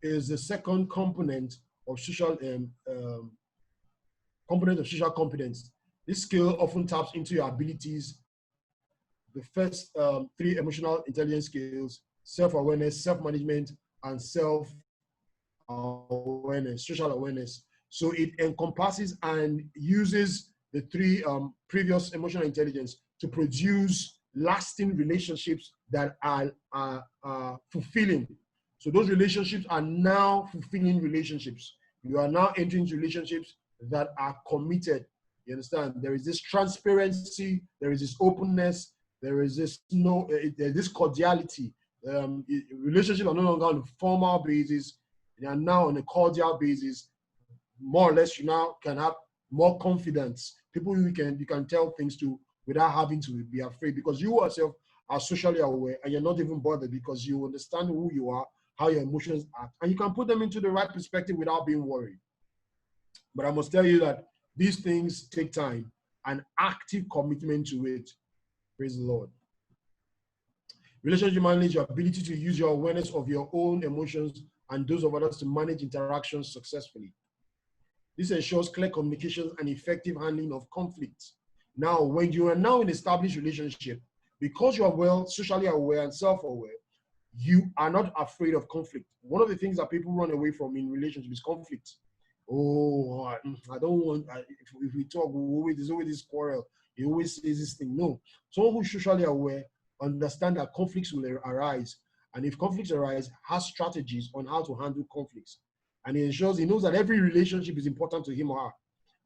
is the second component of social competence. This skill often taps into your abilities. The first 3 emotional intelligence skills: self-awareness, self-management, and self-awareness, social awareness. So it encompasses and uses the 3 previous emotional intelligence to produce lasting relationships that are fulfilling. So those relationships are now fulfilling relationships. You are now entering relationships that are committed. You understand? There is this transparency, there is this openness, there is this this cordiality. Relationships are no longer on a formal basis; they are now on a cordial basis. More or less, you now can have more confidence. People you can tell things to without having to be afraid, because you yourself are socially aware and you're not even bothered because you understand who you are, how your emotions act, and you can put them into the right perspective without being worried. But I must tell you that these things take time and active commitment to it. Praise the Lord. Relationship management is your ability to use your awareness of your own emotions and those of others to manage interactions successfully. This ensures clear communication and effective handling of conflicts. Now, when you are now in an established relationship, because you are well socially aware and self-aware, you are not afraid of conflict. One of the things that people run away from in relationships is conflict. Oh, I don't want, if we talk, there's always this quarrel. He always says this thing. No, someone who's socially aware understand that conflicts will arise. And if conflicts arise, has strategies on how to handle conflicts. And he knows that every relationship is important to him or her.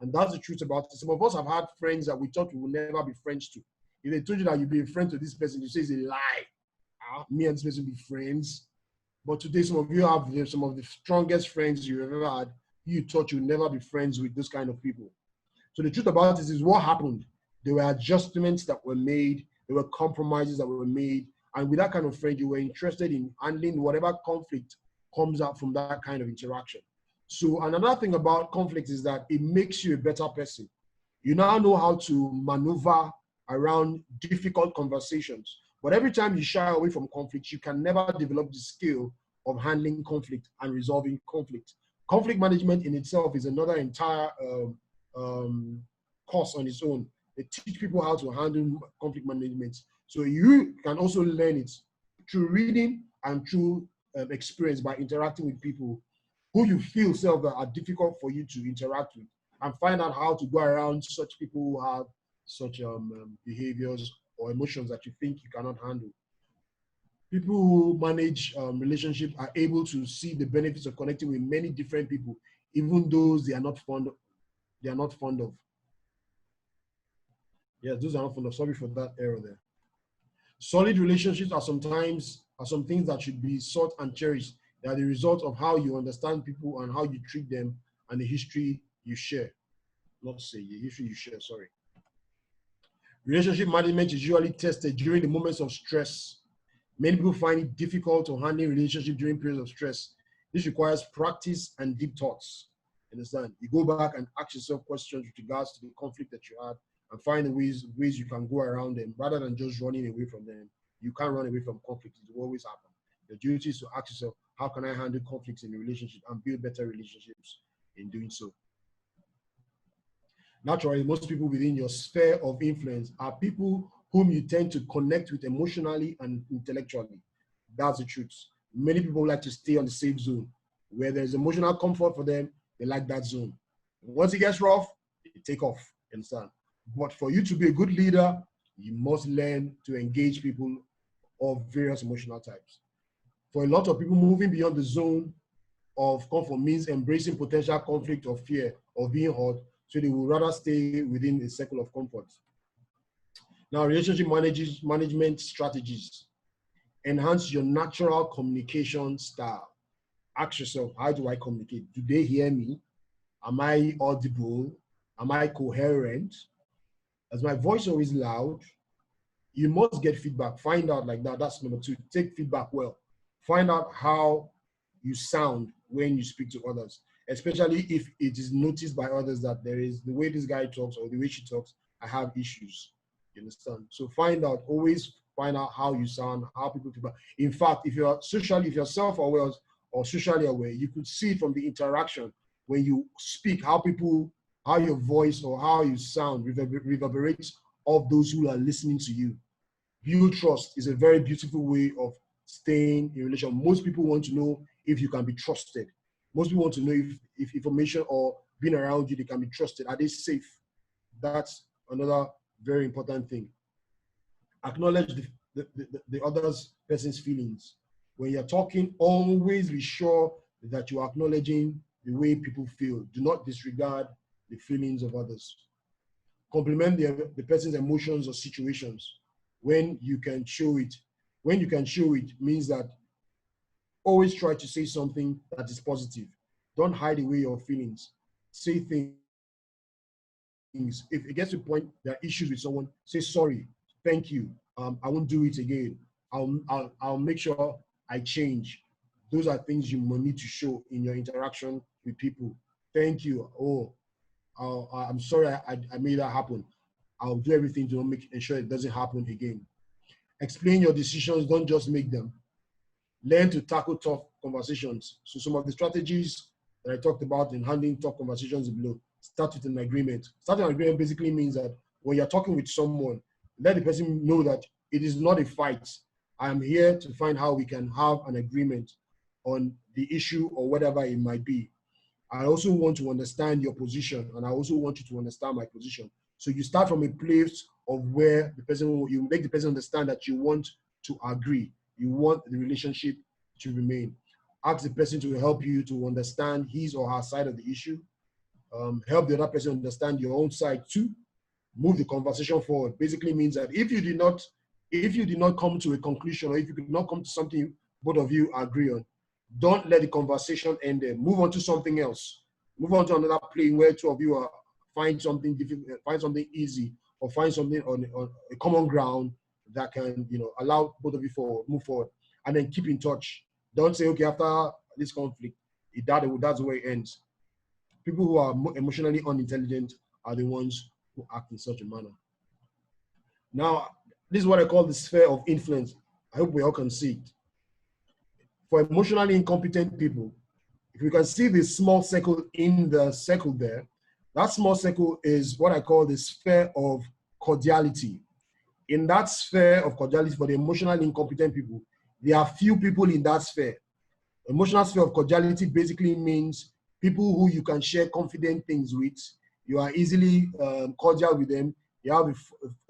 And that's the truth about it. Some of us have had friends that we thought we would never be friends to. If they told you that you'd be a friend to this person, you say it's a lie. Me and this person will be friends. But today, some of you have some of the strongest friends you've ever had. You thought you'd never be friends with those kind of people. So the truth about this is what happened. There were adjustments that were made. There were compromises that were made. And with that kind of friend, you were interested in handling whatever conflict comes out from that kind of interaction. So another thing about conflict is that it makes you a better person. You now know how to maneuver around difficult conversations. But every time you shy away from conflict, you can never develop the skill of handling conflict and resolving conflict. Conflict management in itself is another entire course on its own. They teach people how to handle conflict management. So you can also learn it through reading and through experience by interacting with people who you feel self that are difficult for you to interact with, and find out how to go around such people who have such behaviors or emotions that you think you cannot handle. People who manage relationships are able to see the benefits of connecting with many different people, even those they are not fond of. Yeah, those are not sorry for that error there. Solid relationships are some things that should be sought and cherished. They are the result of how you understand people and how you treat them and the history you share. Not say the history you share, sorry. Relationship management is usually tested during the moments of stress. Many people find it difficult to handle relationships during periods of stress. This requires practice and deep thoughts. Understand? You go back and ask yourself questions with regards to the conflict that you had and find the ways you can go around them rather than just running away from them. You can't run away from conflict. It will always happen. The duty is to ask yourself, how can I handle conflicts in a relationship and build better relationships in doing so? Naturally, most people within your sphere of influence are people whom you tend to connect with emotionally and intellectually. That's the truth. Many people like to stay on the safe zone. Where there's emotional comfort for them, they like that zone. Once it gets rough, they take off, understand? But for you to be a good leader, you must learn to engage people of various emotional types. For a lot of people, moving beyond the zone of comfort means embracing potential conflict or fear of being hurt, so they will rather stay within a circle of comfort. Now, relationship management strategies. Enhance your natural communication style. Ask yourself, how do I communicate? Do they hear me? Am I audible? Am I coherent? Is my voice always loud? You must get feedback. Find out like that. That's number 2. Take feedback well. Find out how you sound when you speak to others, especially if it is noticed by others that there is the way this guy talks or the way she talks, I have issues. You understand? So always find out how you sound, how people feel. In fact, if you're self-aware or socially aware, you could see from the interaction when you speak, how your voice or how you sound reverberates off those who are listening to you. Build trust is a very beautiful way of staying in relation. Most people want to know if you can be trusted. Most people want to know if information or being around you, they can be trusted. Are they safe? That's another very important thing. Acknowledge the other person's feelings. When you're talking, always be sure that you are acknowledging the way people feel. Do not disregard the feelings of others. Compliment the person's emotions or situations when you can show it. When you can show it means that always try to say something that is positive. Don't hide away your feelings. Say things. If it gets to a point there are issues with someone, say sorry, thank you. I won't do it again. I'll make sure I change. Those are things you will need to show in your interaction with people. Thank you. Oh, I'm sorry I made that happen. I'll do everything to ensure it doesn't happen again. Explain your decisions, don't just make them. Learn to tackle tough conversations. So some of the strategies that I talked about in handling tough conversations below. Start with an agreement. Starting an agreement basically means that when you're talking with someone, let the person know that it is not a fight. I am here to find how we can have an agreement on the issue or whatever it might be. I also want to understand your position, and I also want you to understand my position. So you start from a place of where you make the person understand that you want to agree. You want the relationship to remain. Ask the person to help you to understand his or her side of the issue. Help the other person understand your own side too. Move the conversation forward. Basically means that if you did not come to a conclusion, or if you could not come to something both of you agree on, don't let the conversation end there. Move on to something else. Move on to another plane where two of you find something difficult, find something easy, or find something on a common ground that can, allow both of you move forward, and then keep in touch. Don't say, okay, after this conflict, that's where it ends. People who are emotionally unintelligent are the ones who act in such a manner. Now, this is what I call the sphere of influence. I hope we all can see it. For emotionally incompetent people, if you can see the small circle in the circle there, that small circle is what I call the sphere of cordiality. In that sphere of cordiality for the emotionally incompetent people, there are few people in that sphere. Emotional sphere of cordiality basically means people who you can share confident things with. You are easily cordial with them. You have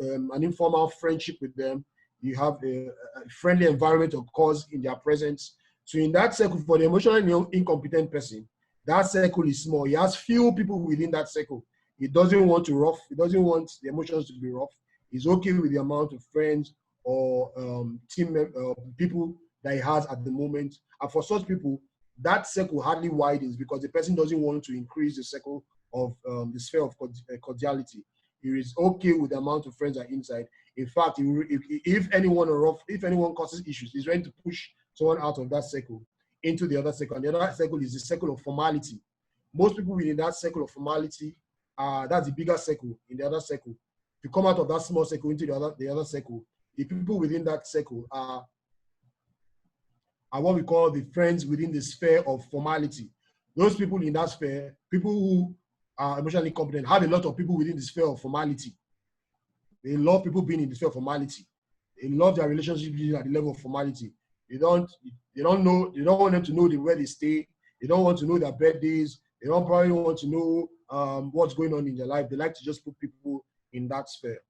an informal friendship with them. You have a friendly environment, of course, in their presence. So in that circle, for the emotionally incompetent person, that circle is small. He has few people within that circle. He doesn't want the emotions to be rough. He's okay with the amount of friends or people that he has at the moment. And for such people, that circle hardly widens because the person doesn't want to increase the circle of the sphere of cordiality. He is okay with the amount of friends that are inside. In fact, if anyone causes issues, he's ready to push someone out of that circle into the other circle. And the other circle is the circle of formality. Most people within that circle of formality, that's the bigger circle. In the other circle, if you come out of that small circle into the other circle, the people within that circle are what we call the friends within the sphere of formality. Those people in that sphere, people who are emotionally competent, have a lot of people within the sphere of formality. They love people being in the sphere of formality. They love their relationship being at the level of formality. They don't want them to know where they stay. They don't want to know their birthdays. They don't probably want to know what's going on in their life. They like to just put people in that sphere.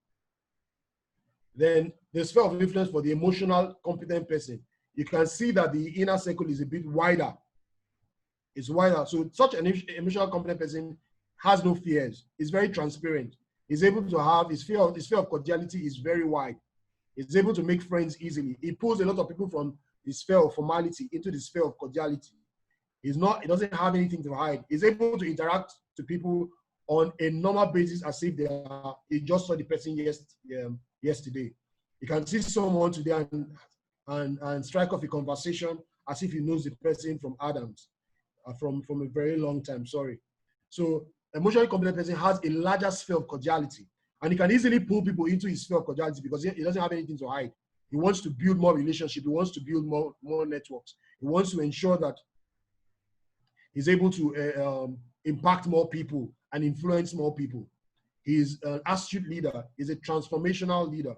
Then the sphere of influence for the emotional competent person, you can see that the inner circle is a bit wider. It's wider. So such an emotional competent person has no fears. He's very transparent. He's able to have his sphere of cordiality is very wide. He's able to make friends easily. He pulls a lot of people from the sphere of formality into the sphere of cordiality. He doesn't have anything to hide. He's able to interact to people on a normal basis as if he just saw the person yesterday. You can see someone today and strike off a conversation as if he knows the person from Adams, from a very long time, sorry. So emotionally competent person has a larger sphere of cordiality, and he can easily pull people into his sphere of cordiality because he doesn't have anything to hide. He wants to build more relationships. He wants to build more networks. He wants to ensure that he's able to impact more people and influence more people. He's an astute leader. He's a transformational leader.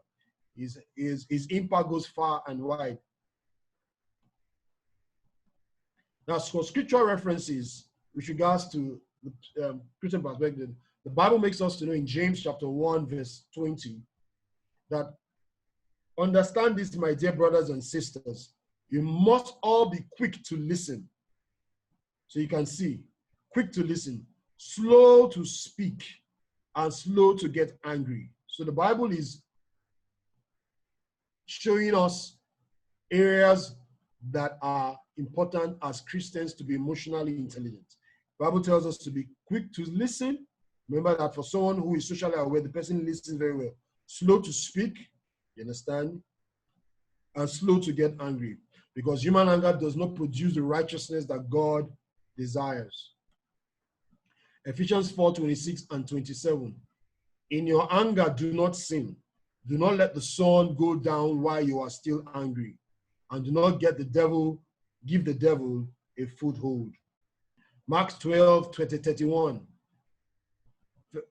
His impact goes far and wide. Now, for scriptural references with regards to the Christian perspective, the Bible makes us to know in James chapter 1, verse 20, that understand this, my dear brothers and sisters, you must all be quick to listen. So you can see, quick to listen, slow to speak, and slow to get angry. So the Bible is showing us areas that are important as Christians to be emotionally intelligent. The Bible tells us to be quick to listen. Remember that for someone who is socially aware, the person listens very well. Slow to speak, you understand? And slow to get angry. Because human anger does not produce the righteousness that God desires. Ephesians 4:26 and 27. In your anger, do not sin. Do not let the sun go down while you are still angry. And do not give the devil a foothold. Mark 12:31.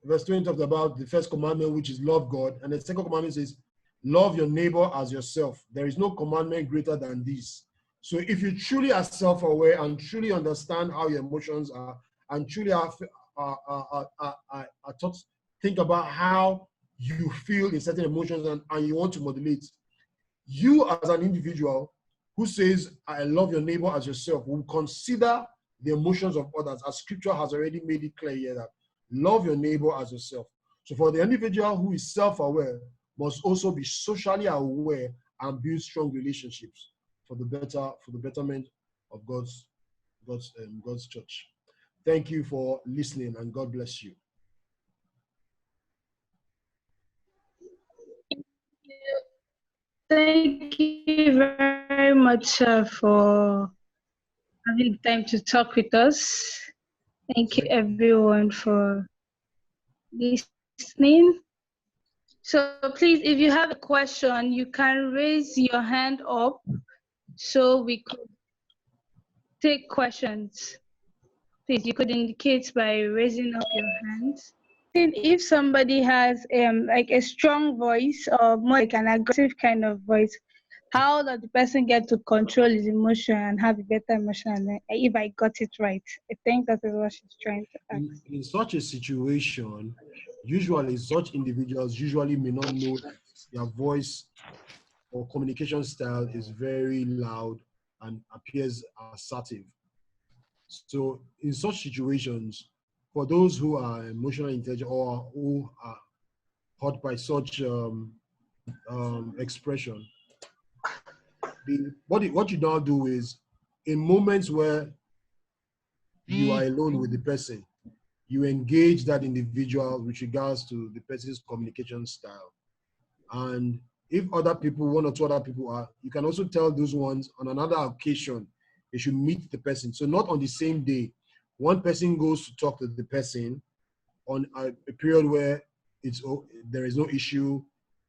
Verse 20 talks about the first commandment, which is love God. And the second commandment says, love your neighbor as yourself. There is no commandment greater than this. So if you truly are self-aware and truly understand how your emotions are, and truly think about how you feel in certain emotions and you want to modulate, you as an individual who says, I love your neighbor as yourself, will consider the emotions of others, as scripture has already made it clear here that love your neighbor as yourself. So for the individual who is self-aware, must also be socially aware and build strong relationships for the betterment of God's church. Thank you for listening, and God bless you. Thank you very much for having time to talk with us. Thank you everyone for listening. So please, if you have a question, you can raise your hand up so we could take questions. Please, you could indicate by raising up your hands. If somebody has like a strong voice or more like an aggressive kind of voice, how does the person get to control his emotion and have a better emotion? If I got it right, I think that is what she's trying to ask. In such a situation, usually such individuals may not know that their voice or communication style is very loud and appears assertive. So in such situations, for those who are emotionally intelligent or who are hurt by such expression, what you now do is, in moments where you are alone with the person, you engage that individual with regards to the person's communication style. And if other people, one or two other people are, you can also tell those ones on another occasion, they should meet the person. So not on the same day. One person goes to talk to the person on a period where there is no issue,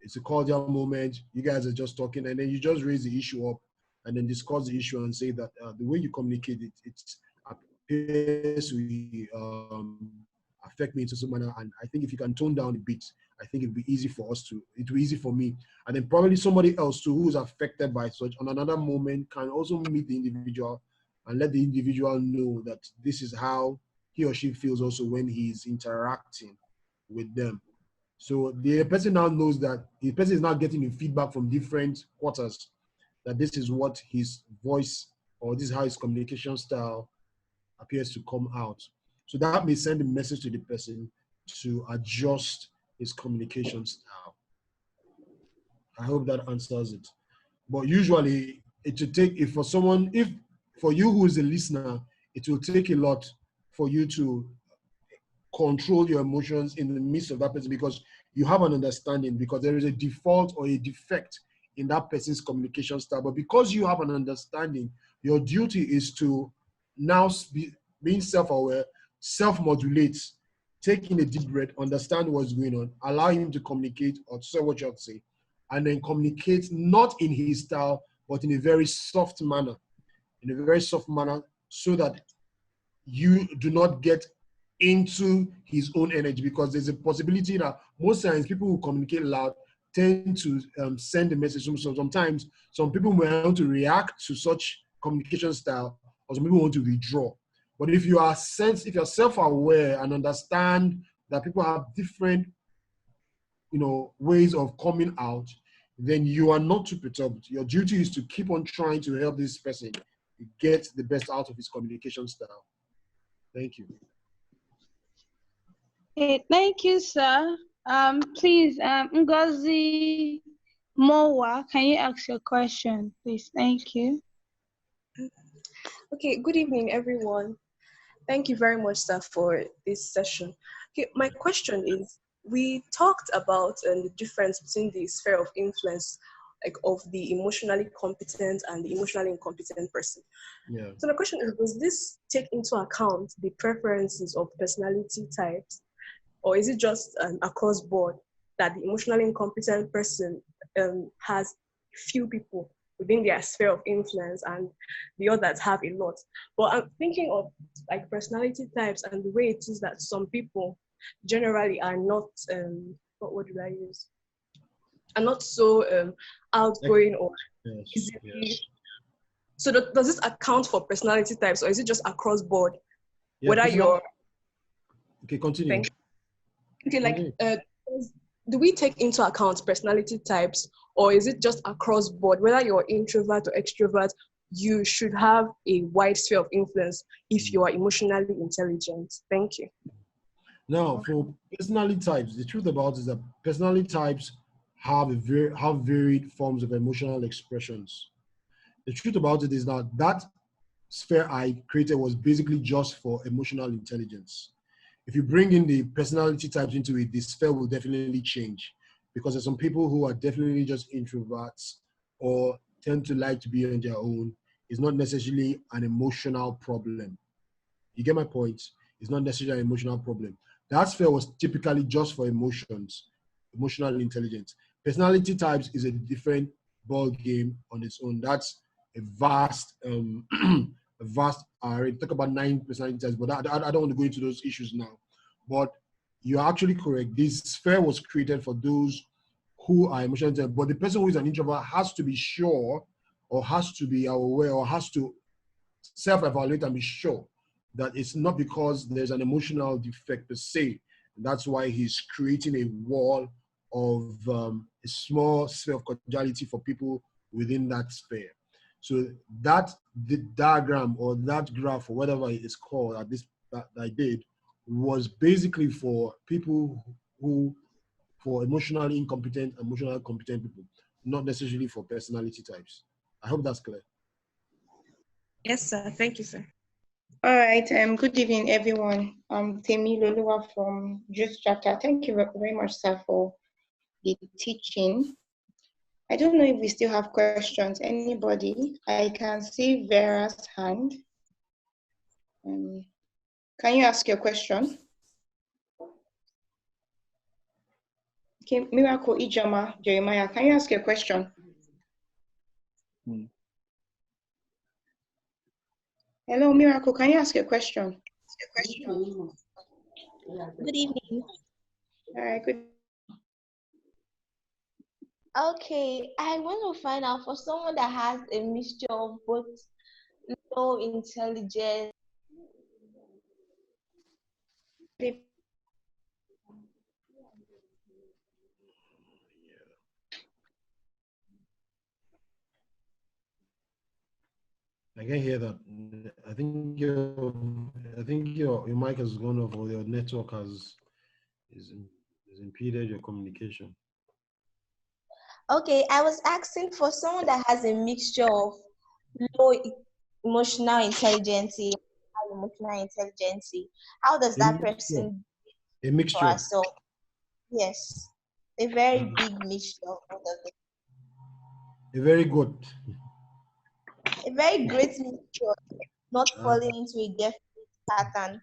it's a cordial moment, you guys are just talking, and then you just raise the issue up and then discuss the issue and say that the way you communicate it appears to affect me in some manner, and I think if you can tone down a bit, I think it'll be easy for us to, it'll be easy for me. And then probably somebody else too who's affected by such on another moment can also meet the individual and let the individual know that this is how he or she feels also when he's interacting with them. So the person now knows that the person is now getting the feedback from different quarters that this is what his voice or this is how his communication style appears to come out. So that may send a message to the person to adjust his communication style. I hope that answers it. But usually it will take, if for you who is a listener, it will take a lot for you to control your emotions in the midst of that person, because you have an understanding, because there is a default or a defect in that person's communication style. But because you have an understanding, your duty is to now being self-aware, self-modulate, taking a deep breath, understand what's going on, allow him to communicate or say what you have to say, and then communicate not in his style, but in a very soft manner, so that you do not get into his own energy, because there's a possibility that most times people who communicate loud tend to send a message. So sometimes some people may want to react to such communication style, or some people want to withdraw. But if you are if you're self-aware and understand that people have different, ways of coming out, then you are not too perturbed. Your duty is to keep on trying to help this person get the best out of his communication style. Thank you. Okay, thank you, sir. Please, Ngozi Mowa, can you ask your question, please? Thank you. Okay, good evening, everyone. Thank you very much, sir, for this session. Okay, my question is, we talked about the difference between the sphere of influence, like of the emotionally competent and the emotionally incompetent person. Yeah. So the question is, does this take into account the preferences of personality types, or is it just across board that the emotionally incompetent person has few people within their sphere of influence and the others have a lot? But I'm thinking of like personality types and the way it is that some people generally are not, what do I use? Are not so outgoing or easily. Yes. So does this account for personality types, or is it just across board? Yeah, whether you're... Okay, continue. Okay, like, do we take into account personality types, or is it just across board? Whether you're introvert or extrovert, you should have a wide sphere of influence if you are emotionally intelligent. Thank you. Now, for personality types, the truth about it is that personality types have varied forms of emotional expressions. The truth about it is that sphere I created was basically just for emotional intelligence. If you bring in the personality types into it, the sphere will definitely change, because there's some people who are definitely just introverts or tend to like to be on their own. It's not necessarily an emotional problem. You get my point? It's not necessarily an emotional problem. That sphere was typically just for emotions, emotional intelligence. Personality types is a different ball game on its own. That's a vast, array. Talk about 9 personality types, but I don't want to go into those issues now. But you're actually correct. This sphere was created for those who are emotionally intelligent. But the person who is an introvert has to be sure, or has to be aware, or has to self-evaluate and be sure that it's not because there's an emotional defect per se. That's why he's creating a wall of a small sphere of causality for people within that sphere. So the diagram or that graph or whatever it is called that I did was basically for people for emotionally incompetent, emotionally competent people, not necessarily for personality types. I hope that's clear. Yes, sir. Thank you, sir. All right. Good evening, everyone. I'm Temi Loluwa from Untitled Chapter. Thank you very much, sir, for the teaching. I don't know if we still have questions. Anybody? I can see Vera's hand. Can you ask your question? Okay, Miracle Ijama, Jeremiah, can you ask your question? Hello, Miracle, can you ask your question? Good evening. All right, good. Okay, I want to find out for someone that has a mixture of both low intelligence. I can hear that. I think your mic has gone off, or your network is impeded your communication. Okay, I was asking for someone that has a mixture of low emotional intelligence, high emotional intelligence. How does that person A for mixture. ourselves? Yes, a very big mixture of all of it. A very good. A very great mixture, not falling into a definite pattern.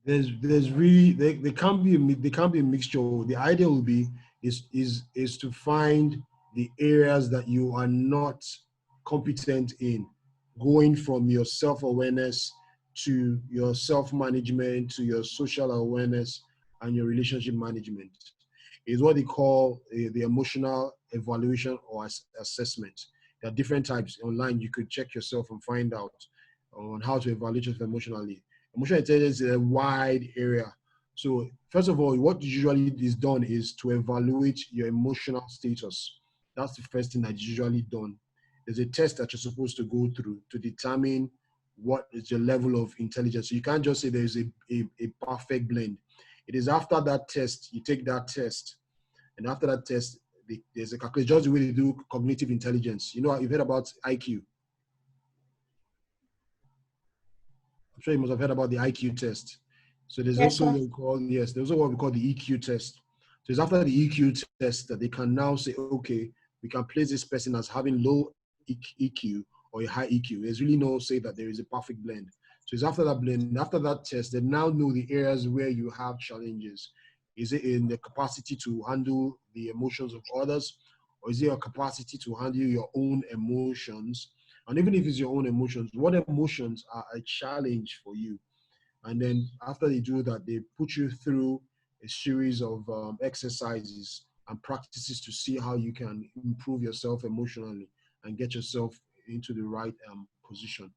There's really there can't be a mixture. The idea will be is to find the areas that you are not competent in, going from your self-awareness to your self-management to your social awareness and your relationship management. Is what they call the emotional evaluation or assessment. There are different types online. You could check yourself and find out on how to evaluate yourself emotionally. Emotional intelligence is a wide area. So first of all, what usually is done is to evaluate your emotional status. That's the first thing that's usually done. There's a test that you're supposed to go through to determine what is your level of intelligence. So you can't just say there's a perfect blend. It is after that test, you take that test, and after that test, there's a calculation, just the way they do cognitive intelligence. You know, you've heard about IQ. I'm sure you must have heard about the IQ test. So there's also what we call the EQ test. So it's after the EQ test that they can now say, okay, we can place this person as having low EQ or a high EQ. There's really no say that there is a perfect blend. So it's after that blend, after that test, they now know the areas where you have challenges. Is it in the capacity to handle the emotions of others, or is it your capacity to handle your own emotions? And even if it's your own emotions, what emotions are a challenge for you? And then after they do that, they put you through a series of exercises and practices to see how you can improve yourself emotionally and get yourself into the right position.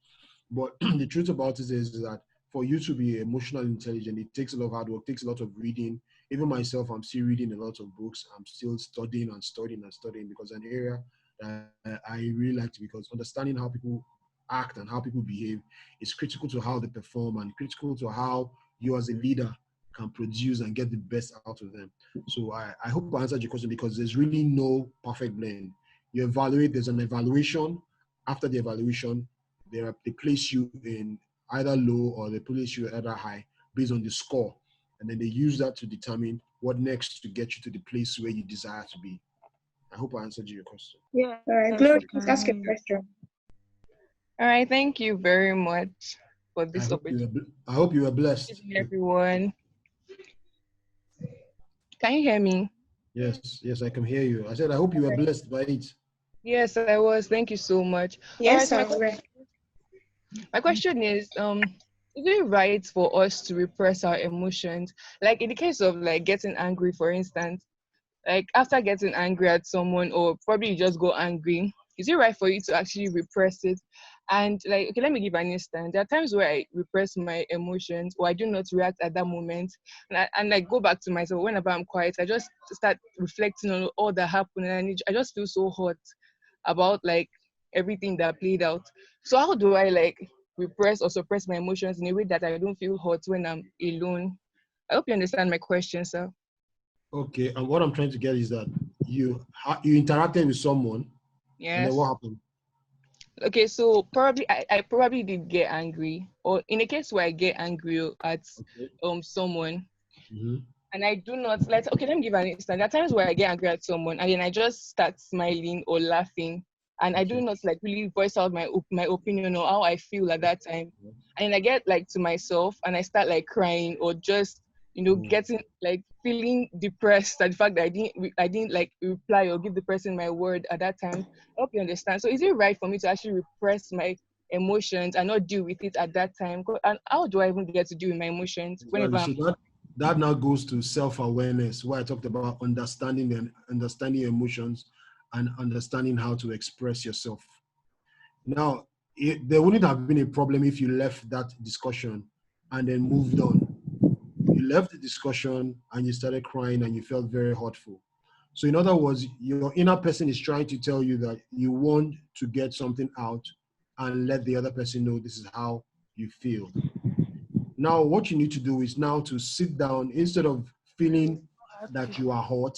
But the truth about it is that for you to be emotionally intelligent, it takes a lot of hard work, takes a lot of reading. Even myself, I'm still reading a lot of books. I'm still studying and studying and studying because an area that I really like to, because understanding how people act and how people behave is critical to how they perform and critical to how you as a leader can produce and get the best out of them. So I hope I answered your question, because there's really no perfect blend. You evaluate, there's an evaluation. After the evaluation, they place you in either low or they place you either high based on the score. And then they use that to determine what next to get you to the place where you desire to be. I hope I answered your question. Yeah. All right, Glory, please ask your question. All right, thank you very much for this opportunity. I hope you were blessed. Everyone. Can you hear me? Yes, I can hear you. I said, I hope you were blessed by it. Yes, I was. Thank you so much. Yes, all right, my question is it right for us to repress our emotions? Like in the case of like getting angry, for instance, like after getting angry at someone, or probably you just go angry, is it right for you to actually repress it? And like, okay, let me give an instance. There are times where I repress my emotions or I do not react at that moment, and like go back to myself. Whenever I'm quiet, I just start reflecting on all that happened, and I just feel so hot about like everything that played out. So how do I like repress or suppress my emotions in a way that I don't feel hurt when I'm alone. I hope you understand my question, sir. Okay, and what I'm trying to get is that you interacted with someone, and then Yes. what happened? Okay, so probably I probably did get angry, or in a case where I get angry at someone, and I do not let. Okay, let me give an instance. There are times where I get angry at someone, and then I just start smiling or laughing, and I do not like really voice out my opinion or how I feel at that time. And I get like to myself, and I start like crying or just getting like feeling depressed at the fact that I didn't like reply or give the person my word at that time. I hope you understand. So is it right for me to actually repress my emotions and not deal with it at that time? And how do I even get to deal with my emotions whenever I'm... So that now goes to self-awareness, where I talked about understanding your emotions and understanding how to express yourself. Now, there wouldn't have been a problem if you left that discussion and then moved on. You left the discussion and you started crying and you felt very hurtful. So in other words, your inner person is trying to tell you that you want to get something out and let the other person know this is how you feel. Now, what you need to do is now to sit down, instead of feeling that you are hurt,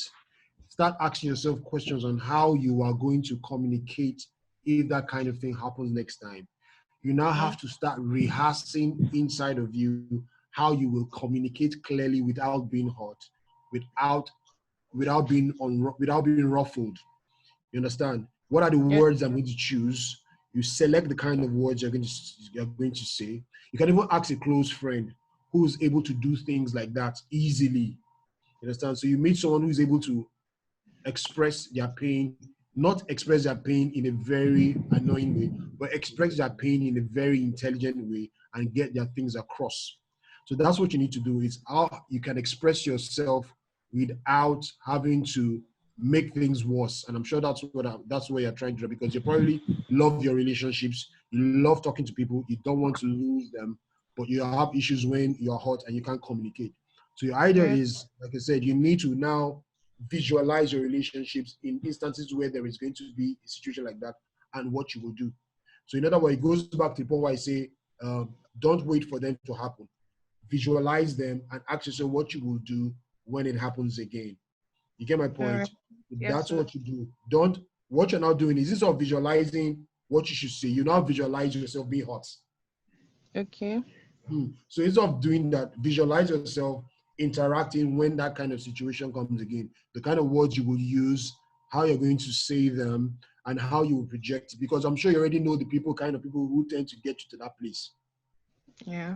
start asking yourself questions on how you are going to communicate if that kind of thing happens next time. You now have to start rehearsing inside of you how you will communicate clearly without being hurt, without being ruffled. You understand? What are the words I'm going to choose? You select the kind of words you're going to say. You can even ask a close friend who's able to do things like that easily. You understand? So you meet someone who's able to express their pain, not express their pain in a very annoying way, but express their pain in a very intelligent way and get their things across. So that's what you need to do, is how you can express yourself without having to make things worse. And I'm sure that's what you're trying to do, because you probably love your relationships, you love talking to people, you don't want to lose them, but you have issues when you're hurt and you can't communicate. So your idea is, like I said, you need to now visualize your relationships in instances where there is going to be a situation like that and what you will do. So in other words, it goes back to the point where I say, don't wait for them to happen. Visualize them and ask yourself what you will do when it happens again. You get my point? That's what you do. What you're now doing is instead of visualizing what you should say, you now visualize yourself being hot. Okay. So instead of doing that, visualize yourself interacting when that kind of situation comes again. The kind of words you will use, how you're going to say them, and how you will project it. Because I'm sure you already know the kind of people who tend to get you to that place. Yeah.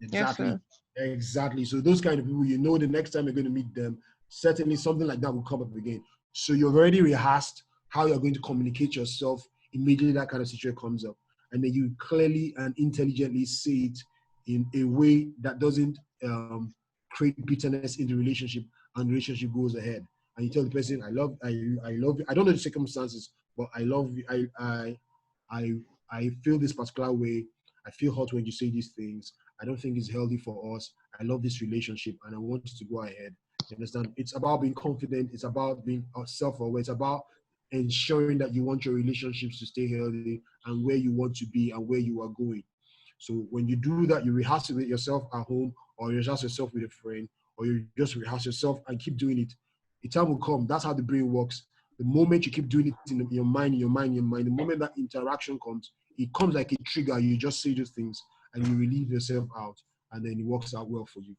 Exactly. Yes, sir. Exactly. So those kind of people, you know, the next time you're going to meet them, certainly something like that will come up again. So you've already rehearsed how you're going to communicate yourself immediately that kind of situation comes up. And then you clearly and intelligently say it in a way that doesn't create bitterness in the relationship, and the relationship goes ahead. And you tell the person, I love you. I don't know the circumstances, but I love you. I feel this particular way. I feel hurt when you say these things. I don't think it's healthy for us. I love this relationship and I want you to go ahead. You understand? It's about being confident. It's about being self-aware. It's about ensuring that you want your relationships to stay healthy and where you want to be and where you are going. So when you do that, you rehearse it with yourself at home, or you rehearse yourself with a friend, or you just rehearse yourself and keep doing it. The time will come. That's how the brain works. The moment you keep doing it in your mind, the moment that interaction comes, it comes like a trigger. You just say those things and you relieve yourself out, and then it works out well for you.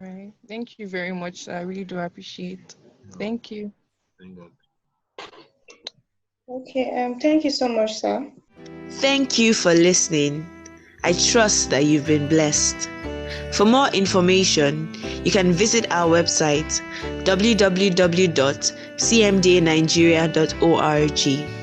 All right. Thank you very much. I really do appreciate. Thank you. Thank God. Okay. Thank you so much, sir. Thank you for listening. I trust that you've been blessed. For more information, you can visit our website www.cmdanigeria.org.